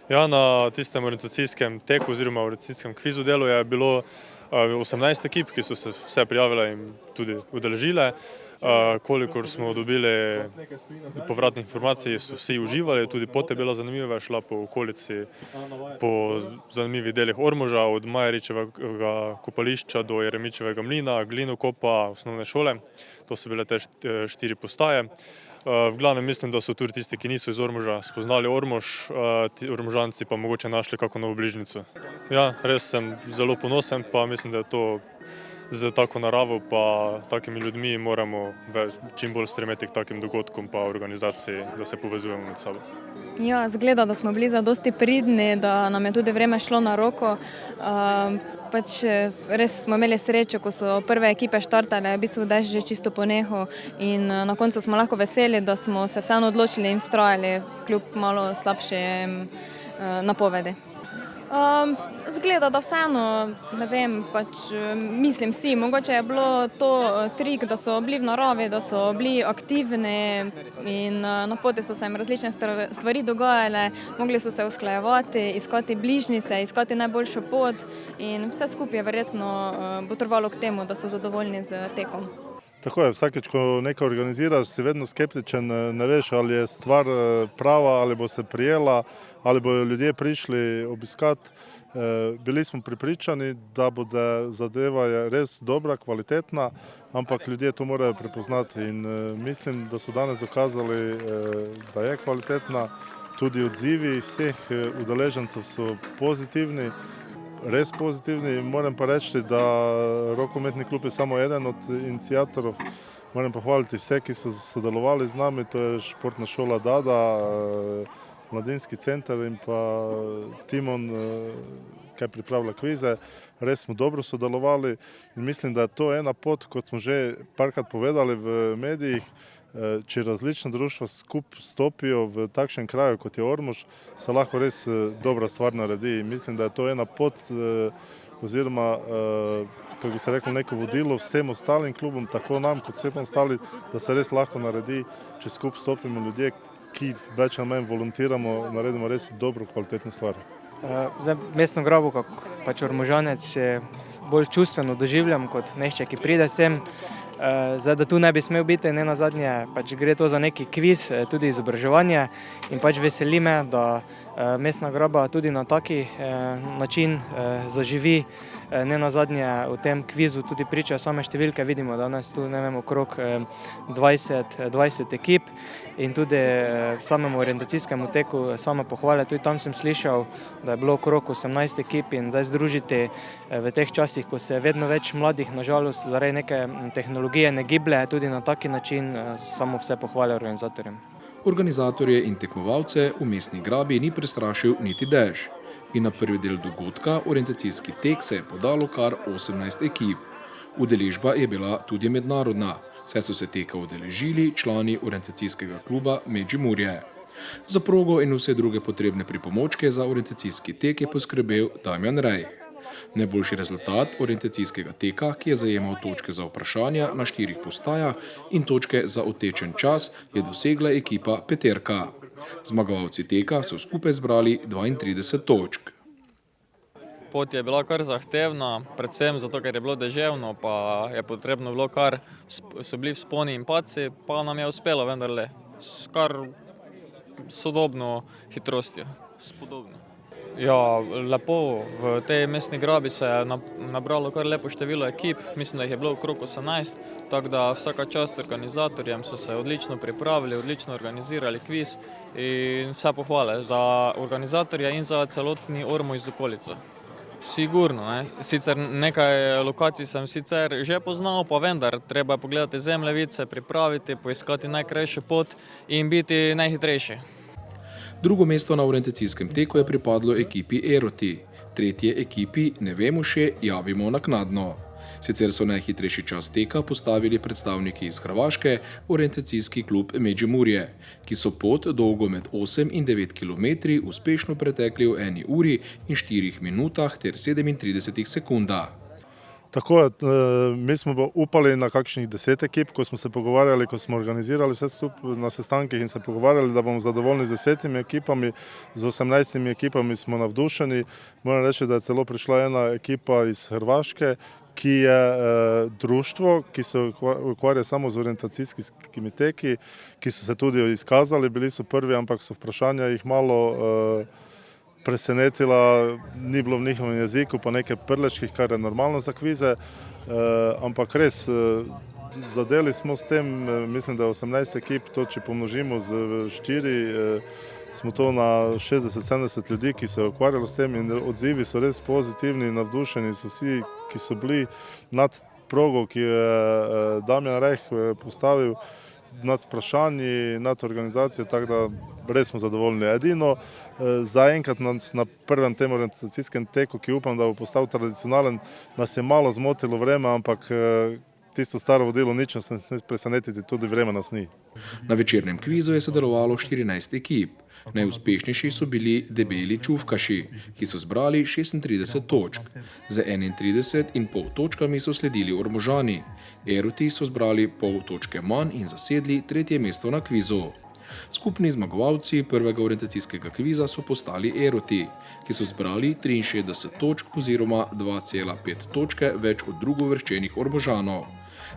Speaker 22: Ja, na tistem orientacijskem teku oziroma orientacijskem kvizu delu je bilo 18 ekip, ki so se vse prijavile in tudi udeležile. Kolikor smo dobili povratnih informacij, so vsi uživali, tudi pot je bila zanimiva, šla po okolici, po zanimivih delih Ormoža, od Majeričevega kopališča do Jeremičevega mlina, Glinokopa, osnovne šole. To so bile te 4 postaje. V glavnem mislim, da so tudi tisti, ki niso iz Ormoža, spoznali Ormož, ti Ormožanci pa mogoče našli kako novo bližnjico. Ja, res sem zelo ponosen, pa mislim, da je to z tako naravo pa takimi ljudmi moramo čim bolj stremeti k takim dogodkom pa organizaciji, da se povezujemo med sabo.
Speaker 6: Ja, zgleda, da smo bili zadosti pridni, da nam je tudi vreme šlo na roko. Res smo imeli srečo, ko so prve ekipe štartale, v bistvu dež že čisto ponehal in na koncu smo lahko veseli, da smo se vseeno odločili in vztrajali kljub malo slabše napovedi. Zgleda, da vseeno, ne vem, mislim si, mogoče je bilo to trik, da so bili v naravi, da so bili aktivni in na poti so se jim različne stvari dogajale, mogli so se usklajevati, iskati bližnjice, iskati najboljšo pot in vse skupaj je verjetno potrebovalo k temu, da so zadovoljni z tekom.
Speaker 7: Tako je, vsakeč, ko nekaj organiziraš, si vedno skeptičen, ne veš, ali je stvar prava, ali bo se prijela, ali bodo ljudje prišli obiskati. Bili smo prepričani, da bo zadeva res dobra, kvalitetna, ampak ljudje to morajo prepoznati in mislim, da so danes dokazali, da je kvalitetna. Tudi odzivi vseh udeležencev so pozitivni. Res pozitivni. Moram pa reči, da rokometni klub je samo eden od iniciatorov. Moram pohvaliti vse, ki so sodelovali z nami, to je športna šola Dada, mladinski center in pa Timon, ki pripravlja kvize. Res smo dobro sodelovali in mislim, da je to ena pot, kot smo že parkrat povedali v medijih, če različna društva skupaj stopijo v takšen kraju, kot je Ormož, se lahko res dobra stvar naredi. Mislim, da je to ena pot oziroma, kako bi se rekel, neko vodilo vsem ostalim klubom, tako nam kot vsem ostalim, da se res lahko naredi, če skupaj stopimo ljudje, ki več ali manj volontiramo, naredimo res dobro, kvalitetno stvar.
Speaker 23: Mestno Grabovko, Ormožanec, bolj čustveno doživljam kot nešče, ki pride sem. Zdaj, da tu ne bi smel biti, ne nazadnje, gre to za neki kviz, tudi izobraževanje in veseli me, da Mestna Graba tudi na taki način zaživi. Ne nazadnje v tem kvizu tudi pričajo same številke, vidimo danes tu, ne vem, okrog 20 ekip in tudi v samem orientacijskem teku same pohvale, tudi tam sem slišal, da je bilo okrog 18 ekip in zdaj združiti v teh časih, ko se vedno več mladih, nažalost, zaradi neke tehnologije ne giblje, tudi na taki način samo vse pohvale organizatorjem.
Speaker 15: Organizatorje in tekmovalce v Mestni Grabi ni prestrašil niti dež. In na prvi del dogodka, orientacijski tek, se je podalo kar 18 ekip. Udeležba je bila tudi mednarodna, saj so se teka udeležili člani orientacijskega kluba Međimurje. Za progo in vse druge potrebne pripomočke za orientacijski tek je poskrbel Damjan Rejh. Najboljši rezultat orientacijskega teka, ki je zajemal točke za vprašanja na 4 postajah in točke za utečen čas, je dosegla ekipa Peterka. Zmagovalci teka so skupaj zbrali 32 točk.
Speaker 24: Pot je bila kar zahtevna, predvsem zato, ker je bilo deževno, pa je potrebno bilo so bili vzponi in padci, pa nam je uspelo vendarle s kar sodobno hitrostjo. Spodobno. Ja, lepo. V tej Mestni Grabi se je nabralo kar lepo število ekip, mislim, da jih je bilo okrog 18, tako da vsaka čast organizatorjem, so se odlično pripravili, odlično organizirali kviz in vse pohvale za organizatorja in za celotni Ormož z okolico. Sigurno, ne. Sicer nekaj lokacij sem sicer že poznal, pa vendar treba pogledati zemljevice, pripraviti, poiskati najkrajšo pot in biti najhitrejši.
Speaker 15: Drugo mesto na orientacijskem teku je pripadlo ekipi Eroti, tretje ekipi Ne vemo še, javimo naknadno. Sicer so najhitrejši čas teka postavili predstavniki iz Hrvaške, orientacijski klub Međimurje, ki so pot dolgo med 8 in 9 km uspešno pretekli v 1 uri in 4 minutah ter 37 sekundah.
Speaker 7: Tako je, mi smo upali na kakšnih 10 ekip, ko smo se pogovarjali, ko smo organizirali vse skupaj na sestankih in se pogovarjali, da bomo zadovoljni z 10 ekipami, z 18 ekipami smo navdušeni. Moram reči, da je celo prišla ena ekipa iz Hrvaške, ki je društvo, ki se ukvarja samo z orientacijskimi teki, ki so se tudi izkazali, bili so prvi, ampak so vprašanja jih malo presenetila, ni bilo v njihovem jeziku, pa nekaj prlečkih, kar je normalno za kvize, ampak res zadeli smo s tem, mislim, da 18 ekip, to če pomnožimo z 4, smo to na 60-70 ljudi, ki se je ukvarjalo s tem in odzivi so res pozitivni, navdušeni so vsi, ki so bili nad progo, ki je Damjan Rejh postavil, nad vprašanji, nad organizacijo, tako da res smo zadovoljni. Edino zaenkrat nas na prvem tem orientacijskem teku, ki upam, da bo postal tradicionalen, nas je malo zmotilo vreme, ampak tisto staro vodilo nič nas ne presenetiti, tudi vreme nas ni.
Speaker 15: Na večernem kvizu je sodelovalo 14 ekip. Najuspešnejši so bili debeli čufkaši, ki so zbrali 36 točk. Z 31,5 točkami so sledili Ormožani. Eroti so zbrali pol točke manj in zasedli 3. mesto na kvizu. Skupni zmagovalci prvega orientacijskega kviza so postali Eroti, ki so zbrali 63 točk oziroma 2,5 točke več od drugovrščenih Ormožanov.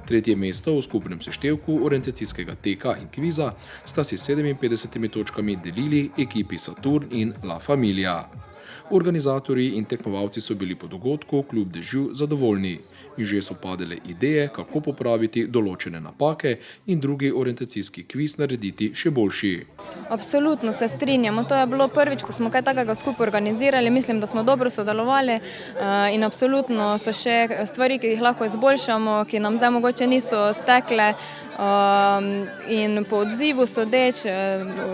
Speaker 15: 3. mesto v skupnem seštevku orientacijskega teka in kviza sta si 57 točkami delili ekipi Saturn in La Familia. Organizatorji in tekmovalci so bili po dogodku kljub dežju zadovoljni in že so padele ideje, kako popraviti določene napake in drugi orientacijski kviz narediti še boljši.
Speaker 6: Absolutno se strinjamo. To je bilo prvič, ko smo kaj takega skupaj organizirali. Mislim, da smo dobro sodelovali in absolutno so še stvari, ki jih lahko izboljšamo, ki nam zdaj mogoče niso stekle in po odzivu sodeč,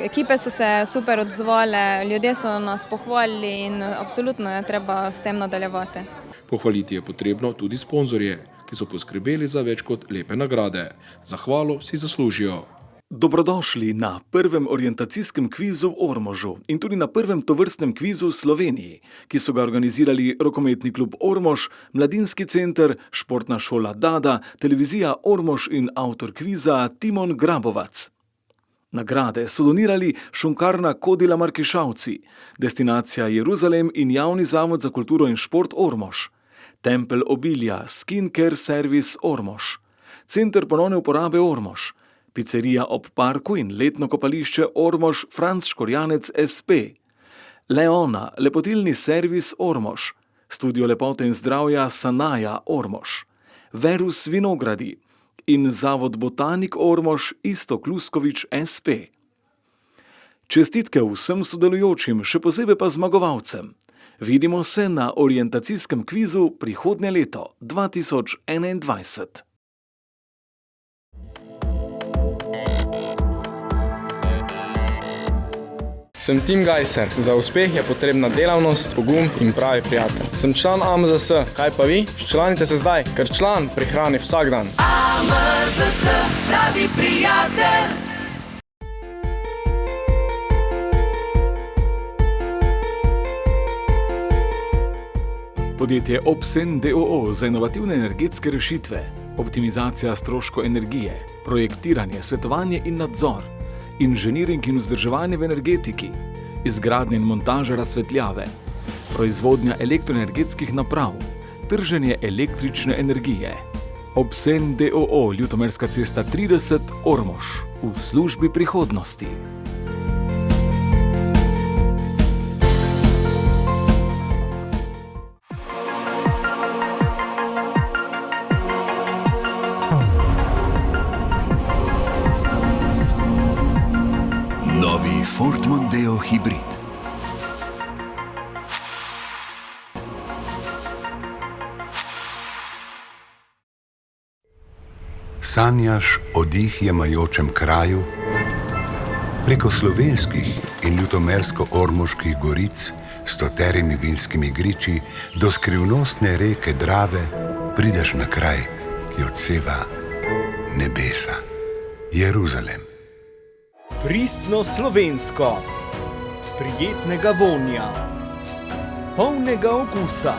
Speaker 6: ekipe so se super odzvale, ljudje so nas pohvalili in absolutno je treba s tem nadaljevati.
Speaker 15: Pohvaliti je potrebno tudi sponzorje, ki so poskrbeli za več kot lepe nagrade. Zahvalo si zaslužijo.
Speaker 3: Dobrodošli na prvem orientacijskem kvizu v Ormožu in tudi na prvem tovrstnem kvizu v Sloveniji, ki so ga organizirali Rokometni klub Ormož, Mladinski center, Športna šola Dada, televizija Ormož in avtor kviza Timon Grabovac. Nagrade so donirali Šunkarna Kodila Markišavci, destinacija Jeruzalem in Javni zavod za kulturo in šport Ormož, Tempelj obilja Skin Care Service Ormož, Center ponovne uporabe Ormož, Pizzerija ob parku in letno kopališče Ormož Franc Škorjanec SP, Leona, lepotilni servis Ormož, Studio lepote in zdravja Sanaja Ormož, Verus Vinogradi in Zavod Botanik Ormož Iztok Luskovič SP. Čestitke vsem sodelujočim, še posebej pa zmagovalcem. Vidimo se na orientacijskem kvizu prihodnje leto 2021.
Speaker 5: Sem Tim Gajser. Za uspeh je potrebna delavnost, pogum in pravi prijatelj. Sem član AMZS. Kaj pa vi? Včlanite se zdaj, ker član prihrani vsak dan.
Speaker 8: AMZS, pravi prijatelj.
Speaker 3: Podjetje Obsen d.o.o. za inovativne energetske rešitve, optimizacija stroškov energije, projektiranje, svetovanje in nadzor, inženiring in vzdrževanje v energetiki, izgradnja in montaža razsvetljave, proizvodnja elektroenergetskih naprav, trženje električne energije. Obsen d.o.o. Ljutomerska cesta 30 Ormož, v službi prihodnosti.
Speaker 9: Ford Mondeo Hybrid. Sanjaš o dih jemajočem kraju, preko slovenskih in ljutomersko-ormoških goric s 100 vinskimi griči do skrivnostne reke Drave prideš na kraj, ki odseva nebesa. Jeruzalem.
Speaker 25: Pristno slovensko, prijetnega vonja, polnega okusa.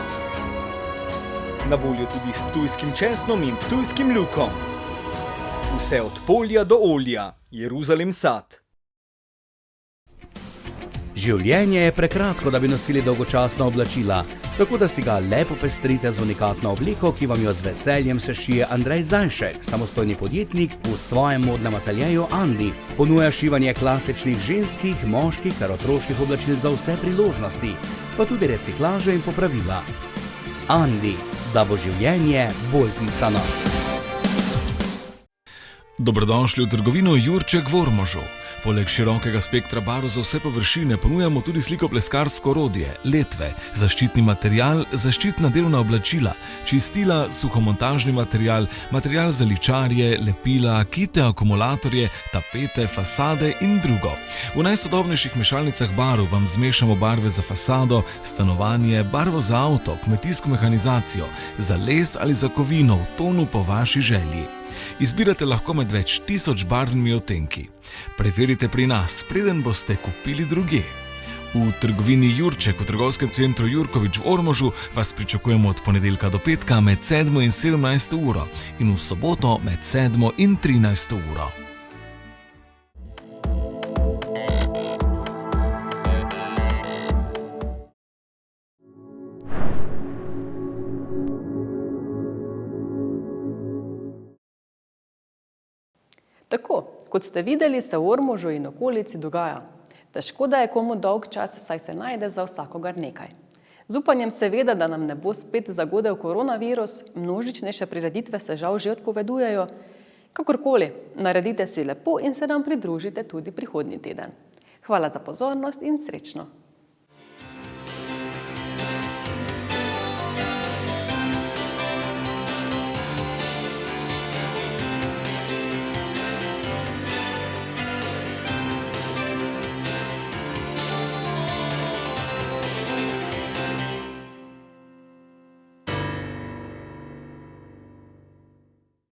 Speaker 25: Na voljo tudi s ptujskim česnom in ptujskim lukom. Vse od polja do olja, Jeruzalem sad.
Speaker 26: Življenje je prekratko, da bi nosili dolgočasna oblačila.
Speaker 4: tako da si ga le popestrite z unikatno obleko, ki vam jo z veseljem sešije Andrej Zajšek, samostojni podjetnik v svojem modnem ateljeju Andi. Ponuja šivanje klasičnih ženskih, moških ter otroških oblačil za vse priložnosti, pa tudi reciklaže in popravila. Andi, da bo življenje bolj pisano.
Speaker 3: Dobrodošli v trgovino Jurček v Ormožu. Poleg širokega spektra barv za vse površine ponujamo tudi slikopleskarsko orodje, letve, zaščitni material, zaščitna delovna oblačila, čistila, suhomontažni material, material za ličarje, lepila, kite, akumulatorje, tapete, fasade in drugo. V najsodobnejših mešalnicah barv vam zmešamo barve za fasado, stanovanje, barvo za avto, kmetijsko mehanizacijo, za les ali za kovino v tonu po vaši želji. Izbirate lahko med več 1000 barvnimi odtenki. Preverite pri nas, preden boste kupili drugje. V trgovini Jurček v trgovskem centru Jurkovič v Ormožu vas pričakujemo od ponedeljka do petka med 7 in 17 uro in v soboto med 7 in 13 uro.
Speaker 1: Tako, kot ste videli, se v Ormožu in okolici dogaja. Težko, da je komu dolg čas, saj se najde za vsakogar nekaj. Z upanjem seveda, da nam ne bo spet zagodel koronavirus, množičnejše prireditve se žal že odpovedujejo. Kakorkoli, naredite si lepo in se nam pridružite tudi prihodnji teden. Hvala za pozornost in srečno!